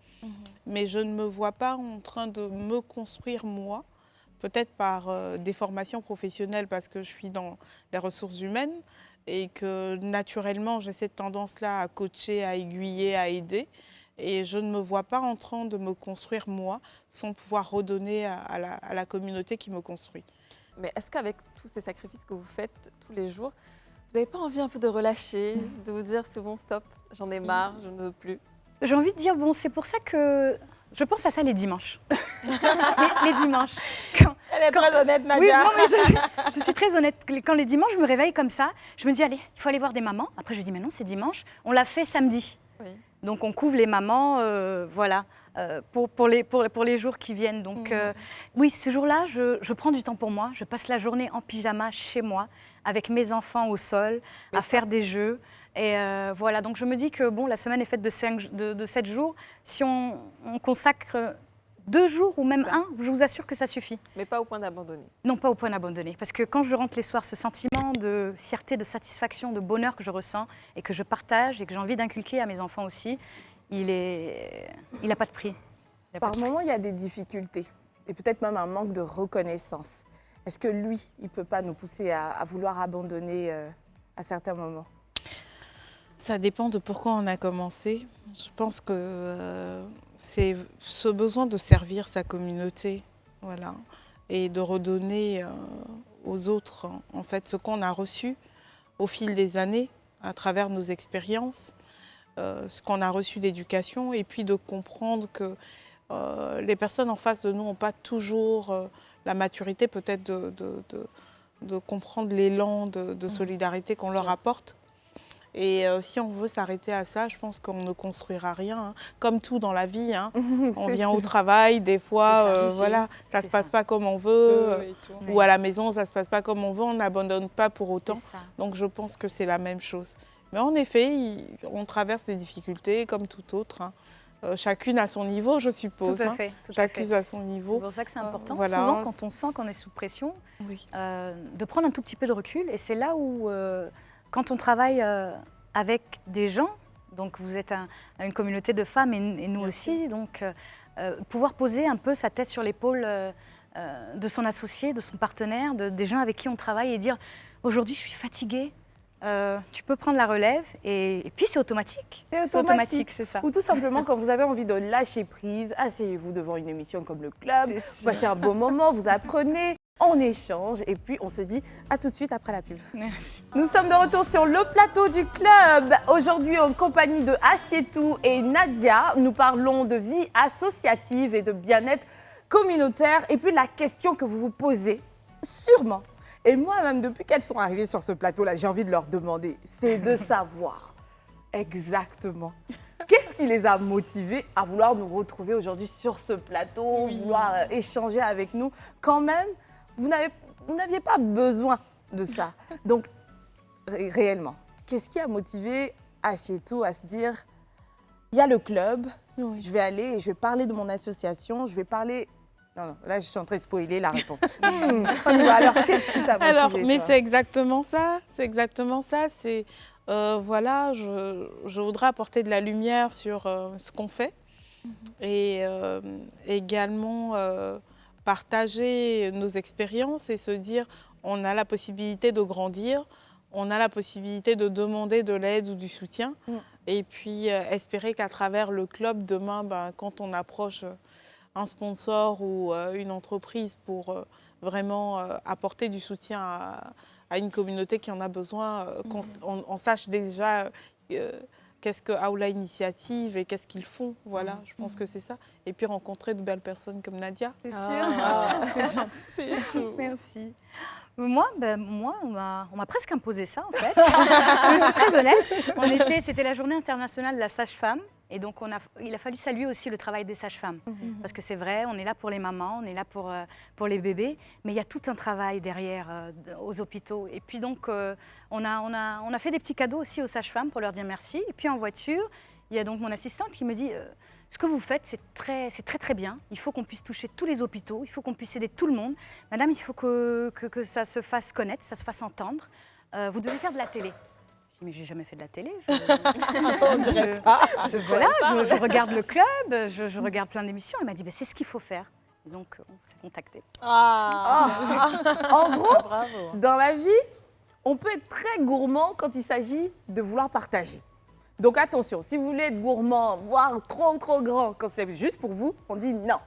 Mais je ne me vois pas en train de me construire moi, peut-être par des formations professionnelles parce que je suis dans les ressources humaines et que naturellement j'ai cette tendance-là à coacher, à aiguiller, à aider. Et je ne me vois pas en train de me construire moi sans pouvoir redonner à la communauté qui me construit. Mais est-ce qu'avec tous ces sacrifices que vous faites tous les jours, vous n'avez pas envie un peu de relâcher, de vous dire c'est bon, stop, j'en ai marre, je ne veux plus? J'ai envie de dire, bon, c'est pour ça que je pense à ça les dimanches. les dimanches. Elle est très honnête, Nadia. Oui, non, mais je suis très honnête. Quand les dimanches, je me réveille comme ça, je me dis, allez, il faut aller voir des mamans. Après, je dis, mais non, c'est dimanche. On l'a fait samedi. Oui. Donc, on couvre les mamans, voilà, pour les jours qui viennent. Donc, oui, ce jour-là, je prends du temps pour moi. Je passe la journée en pyjama chez moi, avec mes enfants au sol, à faire des jeux. Et voilà, donc je me dis que bon, la semaine est faite de 7 jours. Si on consacre 2 jours ou même un, je vous assure que ça suffit. Mais pas au point d'abandonner. Non, pas au point d'abandonner. Parce que quand je rentre les soirs, ce sentiment de fierté, de satisfaction, de bonheur que je ressens et que je partage et que j'ai envie d'inculquer à mes enfants aussi, il n'a pas de prix. Par moments, il y a des difficultés et peut-être même un manque de reconnaissance. Est-ce que lui, il ne peut pas nous pousser à vouloir abandonner à certains moments? Ça dépend de pourquoi on a commencé. Je pense que c'est ce besoin de servir sa communauté, voilà, et de redonner aux autres, en fait, ce qu'on a reçu au fil des années, à travers nos expériences, ce qu'on a reçu d'éducation, et puis de comprendre que les personnes en face de nous n'ont pas toujours la maturité peut-être de comprendre l'élan de solidarité qu'on leur apporte. Et si on veut s'arrêter à ça, je pense qu'on ne construira rien. Hein. Comme tout dans la vie, hein. On vient au travail, des fois, voilà, ça ne se passe pas comme on veut. Ou à la maison, ça ne se passe pas comme on veut, on n'abandonne pas pour autant. Donc je pense que c'est la même chose. Mais en effet, on traverse des difficultés comme tout autre. Hein. Chacune à son niveau, je suppose. Tout à fait. Chacune à son niveau. C'est pour ça que c'est important. Voilà. Souvent, quand on sent qu'on est sous pression, de prendre un tout petit peu de recul. Et c'est là où, quand on travaille avec des gens, donc vous êtes une communauté de femmes et nous aussi, donc pouvoir poser un peu sa tête sur l'épaule de son associé, de son partenaire, des gens avec qui on travaille et dire « aujourd'hui, je suis fatiguée ». Tu peux prendre la relève et puis c'est automatique. C'est automatique, c'est ça. Ou tout simplement quand vous avez envie de lâcher prise, asseyez-vous devant une émission comme le club, passez un beau moment, vous apprenez, on échange et puis on se dit à tout de suite après la pub. Merci. Nous sommes de retour sur le plateau du club. Aujourd'hui en compagnie de Assietou et Nadia, nous parlons de vie associative et de bien-être communautaire. Et puis la question que vous vous posez sûrement, et moi-même, depuis qu'elles sont arrivées sur ce plateau-là, j'ai envie de leur demander, c'est de savoir exactement qu'est-ce qui les a motivées à vouloir nous retrouver aujourd'hui sur ce plateau, vouloir échanger avec nous. Quand même, vous n'aviez pas besoin de ça. Donc, réellement, qu'est-ce qui a motivé Assietou à se dire, il y a le club, je vais aller et je vais parler de mon association, je vais parler... Non, là, je suis en train de spoiler la réponse. On y va. Alors, qu'est-ce qui t'a motivé, mais toi? c'est exactement ça. C'est exactement ça. C'est, voilà, je voudrais apporter de la lumière sur ce qu'on fait et également partager nos expériences et se dire on a la possibilité de grandir, on a la possibilité de demander de l'aide ou du soutien et puis espérer qu'à travers le club, demain, quand on approche un sponsor ou une entreprise pour vraiment apporter du soutien à une communauté qui en a besoin, qu'on sache déjà qu'est-ce que Aula Initiative et qu'est-ce qu'ils font. Voilà, je pense que c'est ça. Et puis rencontrer de belles personnes comme Nadia. C'est sûr. C'est chou. Merci. Moi, on m'a presque imposé ça, en fait. Je suis très honnête. C'était la journée internationale de la sage-femme. Et donc, il a fallu saluer aussi le travail des sages-femmes. Parce que c'est vrai, on est là pour les mamans, on est là pour les bébés. Mais il y a tout un travail derrière aux hôpitaux. Et puis donc, on a fait des petits cadeaux aussi aux sages-femmes pour leur dire merci. Et puis en voiture, il y a donc mon assistante qui me dit ce que vous faites, c'est très bien. Il faut qu'on puisse toucher tous les hôpitaux, il faut qu'on puisse aider tout le monde. Madame, il faut que ça se fasse connaître, ça se fasse entendre. Vous devez faire de la télé. Je dis, mais j'ai jamais fait de la télé. On dirait pas. Je regarde le club, je regarde plein d'émissions. Elle m'a dit, c'est ce qu'il faut faire. Et donc, on s'est contacté. En gros, dans la vie, on peut être très gourmand quand il s'agit de vouloir partager. Donc attention, si vous voulez être gourmand, voire trop grand, quand c'est juste pour vous, on dit non.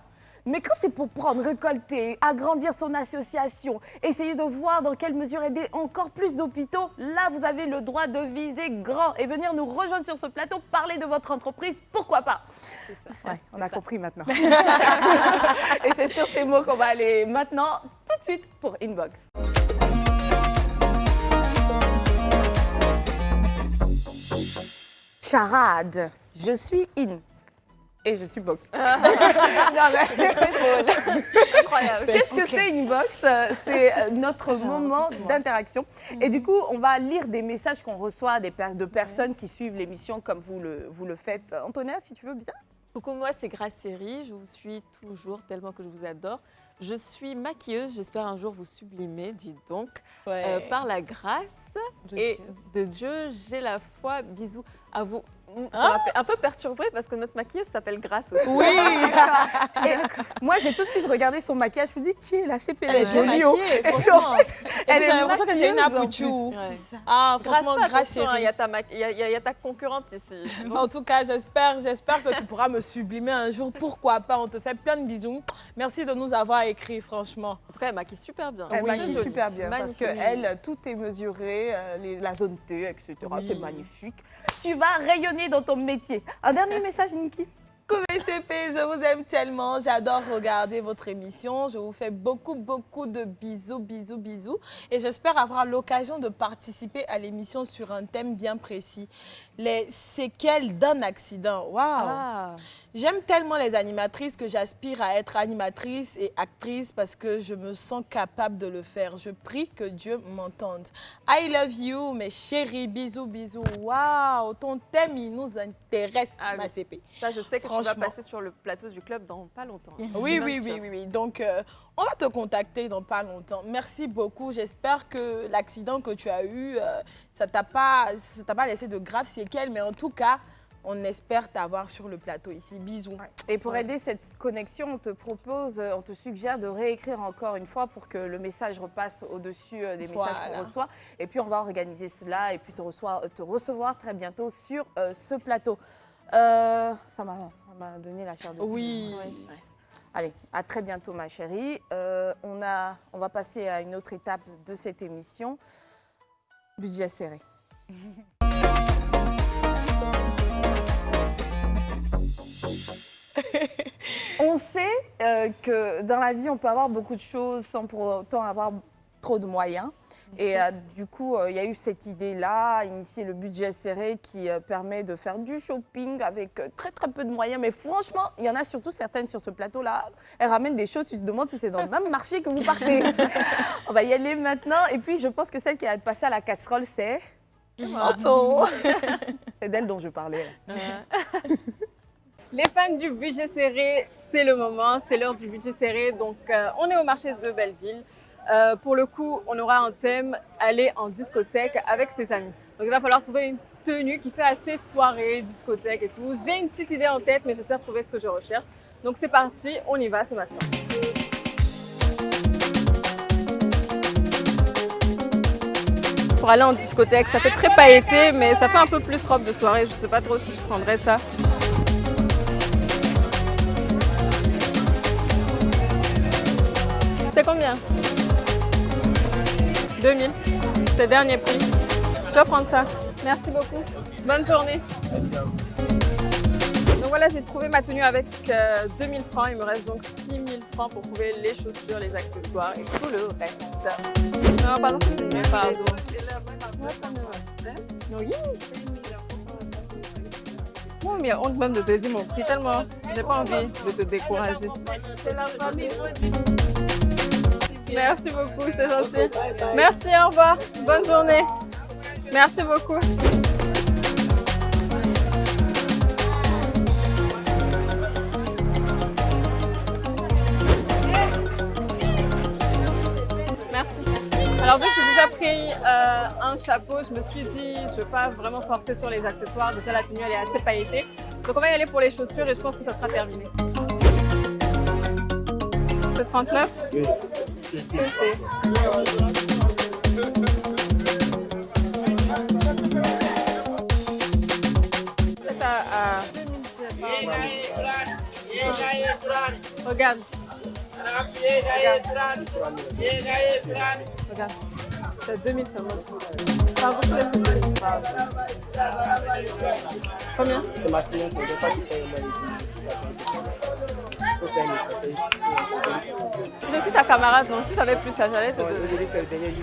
Mais quand c'est pour prendre, récolter, agrandir son association, essayer de voir dans quelle mesure aider encore plus d'hôpitaux, là vous avez le droit de viser grand et venir nous rejoindre sur ce plateau, parler de votre entreprise, pourquoi pas. C'est ça. Ouais, on a compris maintenant. Et c'est sur ces mots qu'on va aller maintenant, tout de suite, pour Inbox. Charade, je suis in. Et je suis box. Non, mais c'est très drôle. Incroyable. Qu'est-ce que c'est une box? C'est notre moment d'interaction. Et du coup, on va lire des messages qu'on reçoit de personnes qui suivent l'émission comme vous le faites. Antonia, si tu veux bien. Coucou, moi c'est Gracierie, je vous suis toujours tellement que je vous adore. Je suis maquilleuse, j'espère un jour vous sublimer, dis donc. Par la grâce de Dieu, j'ai la foi. Bisous à vous. Ça m'a fait un peu perturbée parce que notre maquilleuse s'appelle Grâce aussi. Oui. Et moi, j'ai tout de suite regardé son maquillage. Je me dis, tiens, là, c'est elle est jolie. Franchement. J'ai l'impression que c'est une apouchou. Ah, franchement, Grâce, il y a ta concurrente ici. En tout cas, j'espère que tu pourras me sublimer un jour. Pourquoi pas? On te fait plein de bisous. Merci de nous avoir écrit, franchement. En tout cas, elle maquille super bien. Elle maquille super bien parce qu'elle, tout est mesuré, la zone T, etc. C'est magnifique. Tu vas rayonner dans ton métier. Un dernier message, Niki? beaucoup BCP, je vous aime tellement. J'adore regarder votre émission. Je vous fais beaucoup de bisous. Et j'espère avoir l'occasion de participer à l'émission sur un thème bien précis. Les séquelles d'un accident. Waouh! J'aime tellement les animatrices que j'aspire à être animatrice et actrice parce que je me sens capable de le faire. Je prie que Dieu m'entende. I love you, mes chéris. Bisous. Waouh! Ton thème, il nous intéresse, ma CP. Ça, je sais que tu vas passer sur le plateau du club dans pas longtemps. Oui. Donc, on va te contacter dans pas longtemps. Merci beaucoup. J'espère que l'accident que tu as eu, ça t'a pas laissé de graves séquelles, mais en tout cas, on espère t'avoir sur le plateau ici. Bisous. Et pour aider cette connexion, on te suggère de réécrire encore une fois pour que le message repasse au-dessus des messages qu'on reçoit. Et puis, on va organiser cela et puis te recevoir très bientôt sur ce plateau. Ça m'a donné la chair de poule. Oui. Allez, à très bientôt, ma chérie. On va passer à une autre étape de cette émission. Budget serré. On sait que dans la vie, on peut avoir beaucoup de choses sans pour autant avoir trop de moyens. Et du coup, il y a eu cette idée-là, initier le budget serré qui permet de faire du shopping avec très peu de moyens. Mais franchement, il y en a surtout certaines sur ce plateau-là. Elles ramènent des choses, tu te demandes si c'est dans le même marché que vous partez. On va y aller maintenant. Et puis, je pense que celle qui a passé à la casserole, c'est... Manteau. C'est d'elle dont je parlais. Les fans du budget serré, c'est le moment, c'est l'heure du budget serré. Donc, on est au marché de Belleville. Pour le coup, on aura un thème, aller en discothèque avec ses amis. Donc, il va falloir trouver une tenue qui fait assez soirée, discothèque et tout. J'ai une petite idée en tête, mais j'espère trouver ce que je recherche. Donc, c'est parti, on y va, c'est maintenant. Pour aller en discothèque, ça fait très pailleté, mais ça fait un peu plus robe de soirée. Je ne sais pas trop si je prendrais ça. C'est combien? 2000. C'est le dernier prix. Je vais prendre ça. Merci beaucoup. Bonne journée. Merci à vous. Donc voilà, j'ai trouvé ma tenue avec 2000 francs. Il me reste donc 6000 francs pour trouver les chaussures, les accessoires et tout le reste. Non, pardon, c'est mieux, pardon. Ouais, ça me va. Oui. Moi, mais honte même de te dire mon prix tellement. J'ai pas envie de te décourager. C'est la famille. Merci beaucoup, c'est gentil. Merci, au revoir. Bonne journée. Merci beaucoup. Merci. Alors vu que j'ai déjà pris un chapeau, je me suis dit je ne vais pas vraiment forcer sur les accessoires. Déjà la tenue elle est assez pailletée. Donc on va y aller pour les chaussures et je pense que ça sera terminé. C'est 39 ? Oui. Ça à... Regarde. Regarde. C'est 2000, ça moche. Enfin, vous pouvez c'est 2000. Combien? C'est ma cliente, je ne sais pas si je suis ta camarade, donc si j'avais plus ça, j'allais te donner.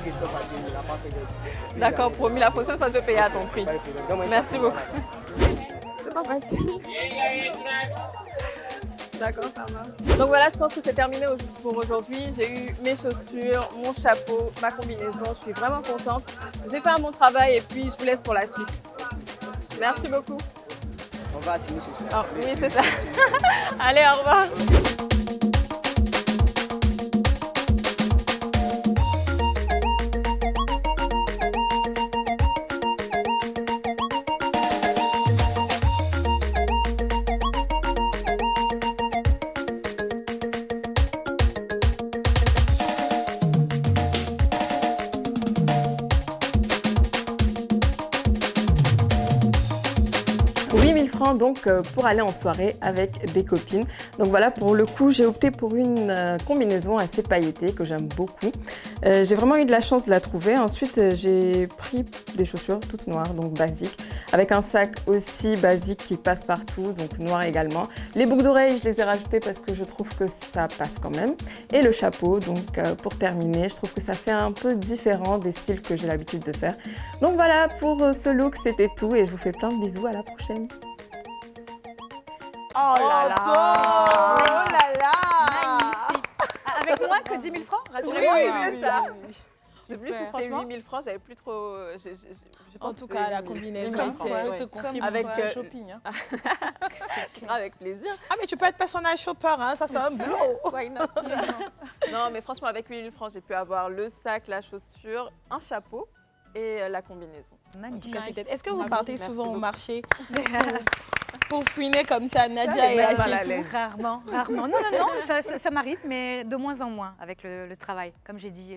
D'accord, promis, la prochaine fois je vais payer à ton prix. Merci beaucoup. C'est pas facile. D'accord, ça marche. Donc voilà, je pense que c'est terminé pour aujourd'hui. J'ai eu mes chaussures, mon chapeau, ma combinaison. Je suis vraiment contente. J'ai fait un bon travail et puis je vous laisse pour la suite. Merci beaucoup. On va assigner ce soir. Oh, oui, c'est ça. Allez, au revoir. Donc pour aller en soirée avec des copines. Donc voilà, pour le coup, j'ai opté pour une combinaison assez pailletée que j'aime beaucoup. J'ai vraiment eu de la chance de la trouver. Ensuite, j'ai pris des chaussures toutes noires, donc basiques, avec un sac aussi basique qui passe partout, donc noir également. Les boucles d'oreilles, je les ai rajoutées parce que je trouve que ça passe quand même. Et le chapeau, donc pour terminer, je trouve que ça fait un peu différent des styles que j'ai l'habitude de faire. Donc voilà, pour ce look, c'était tout et je vous fais plein de bisous, à la prochaine. Oh là là! Oh là là! Avec moins que 10 000 francs, rassurez-moi. Oui, c'est ça. Je sais plus si c'était 8 000 francs, j'avais plus trop... je pense En tout que cas, c'est la 8 000 combinaison, francs, c'est- ouais. je te confirme Avec le shopping. Hein. Ce sera avec plaisir. Ah, mais tu peux être personnage shopper, hein, ça c'est un boulot. Why not? Non, mais franchement, avec 8 000 francs, j'ai pu avoir le sac, la chaussure, un chapeau et la combinaison. Magnifique. Est-ce que vous Bravo, partez merci souvent au beaucoup. marché pour fouiner comme ça, Nadia Ça, et les mêmes Assis à la et laine. tout? Rarement, rarement. Non, non, non, ça m'arrive, mais de moins en moins avec le travail. Comme j'ai dit,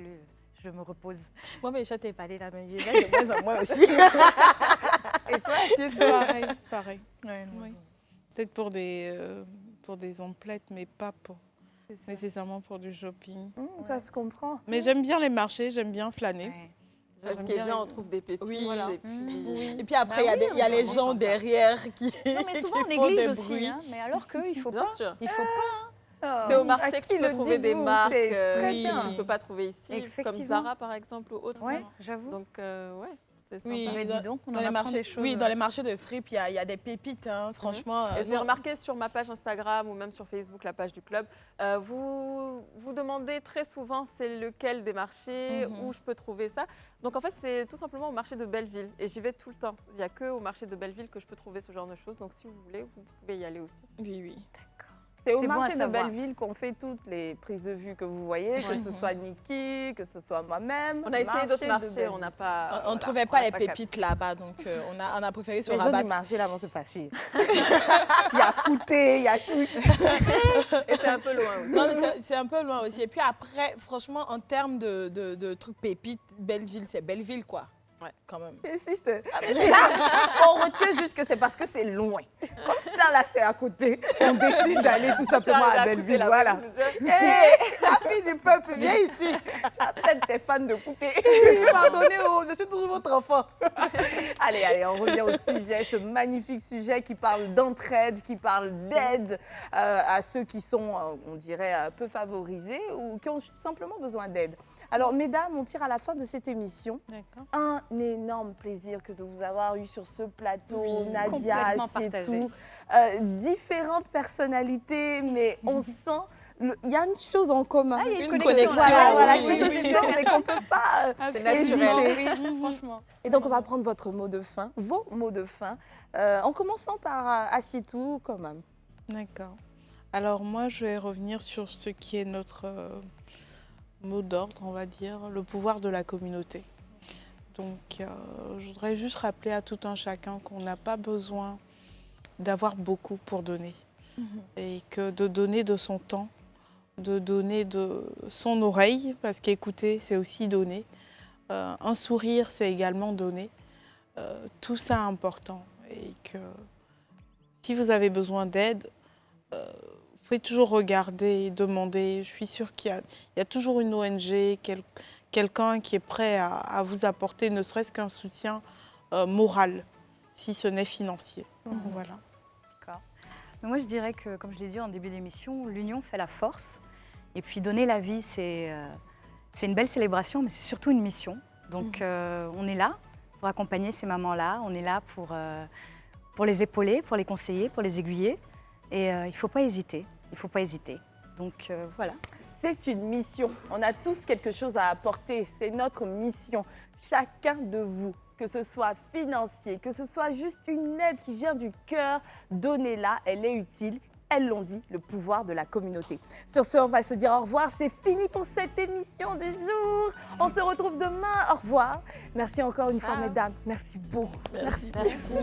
je me repose. Moi, mais je t'ai parlé là, mais j'ai de moins en moins aussi. Et toi, c'est pareil, pareil. Ouais, Oui. Peut-être pour des emplettes, mais pas pour nécessairement pour du shopping. Ça se comprend. Mais j'aime bien les marchés, j'aime bien flâner. Ouais. Ce qui est bien, on trouve des pépites. Oui, voilà. voilà. Et puis... Et puis après, il y a les gens derrière qui. Non, mais souvent on qui font néglige des aussi, bruits. hein, mais alors qu'il faut Bien pas. sûr. Il faut pas. C'est au À marché que qui tu peux le trouver des dites-vous? marques C'est très Oui. bien. que tu ne peux pas trouver ici, comme Effectivement. Zara par exemple ou autre. Ouais, j'avoue. Donc, ouais, c'est sympa. Oui, Mais dis donc, on dans en les apprend marchés, des choses. oui, dans les marchés de fripe, il y a des pépites, hein, franchement. Et j'ai non. remarqué sur ma page Instagram ou même sur Facebook, la page du club, vous demandez très souvent c'est lequel des marchés, où je peux trouver ça. Donc en fait, c'est tout simplement au marché de Belleville et j'y vais tout le temps. Il n'y a que au marché de Belleville que je peux trouver ce genre de choses. Donc si vous voulez, vous pouvez y aller aussi. Oui, oui. C'est au C'est bon à marché de savoir. Belleville qu'on fait toutes les prises de vue que vous voyez, que ce soit Niki, que ce soit moi-même. On a essayé d'autres Marché de marchés, Belleville. on n'a pas. On ne voilà, trouvait on pas n'a les capté. pépites là-bas, donc on a préféré se Les gens rabattre. du marché là vont se fâcher. Il y a coûté, il y a tout. Et c'est un peu loin aussi. Non, mais c'est un peu loin aussi. Et puis après, franchement, en termes de trucs pépites, Belleville, c'est Belleville, quoi. Ouais. Quand même. Insiste. On retient juste que c'est parce que c'est loin. Comme ça, là, c'est à côté. On décide d'aller tout simplement à Belleville. Voilà. La fille du peuple, viens ici. Peut-être tes fans de coûter. Pardonnez, je suis toujours votre enfant. Allez, on revient au sujet, ce magnifique sujet qui parle d'entraide, qui parle d'aide à ceux qui sont, on dirait, peu favorisés ou qui ont tout simplement besoin d'aide. Alors, mesdames, on tire à la fin de cette émission. D'accord. Un énorme plaisir que de vous avoir eu sur ce plateau, Oui, Nadia, complètement Assi et partagé. tout. Différentes personnalités, mais on sent... Il y a une chose en commun. il y a Une connexion, Voilà, oui, qui se oui, sent, mais qu'on ne peut pas C'est naturel. éviter. Franchement. Et donc, on va prendre votre mot de fin, vos mots de fin, en commençant par Assitou quand même. D'accord. Alors moi, je vais revenir sur ce qui est notre mot d'ordre, on va dire, le pouvoir de la communauté. Donc, je voudrais juste rappeler à tout un chacun qu'on n'a pas besoin d'avoir beaucoup pour donner. Et que de donner de son temps, de donner de son oreille, parce qu'écouter, c'est aussi donner. Un sourire, c'est également donner. Tout ça est important. Et que si vous avez besoin d'aide, vous pouvez toujours regarder, demander. Je suis sûre qu'il y a toujours une ONG, quelqu'un qui est prêt à vous apporter ne serait-ce qu'un soutien moral, si ce n'est financier. Voilà. Mais moi, je dirais que, comme je l'ai dit en début d'émission, l'union fait la force. Et puis, donner la vie, c'est une belle célébration, mais c'est surtout une mission. Donc, on est là pour accompagner ces mamans-là. On est là pour les épauler, pour les conseiller, pour les aiguiller. Et il ne faut pas hésiter. Il ne faut pas hésiter. Donc, voilà. C'est une mission. On a tous quelque chose à apporter. C'est notre mission. Chacun de vous, que ce soit financier, que ce soit juste une aide qui vient du cœur, donnez-la, elle est utile. Elles l'ont dit, le pouvoir de la communauté. Sur ce, on va se dire au revoir. C'est fini pour cette émission du jour. On se retrouve demain. Au revoir. Merci encore une fois, mesdames. Merci beaucoup. Merci. Merci.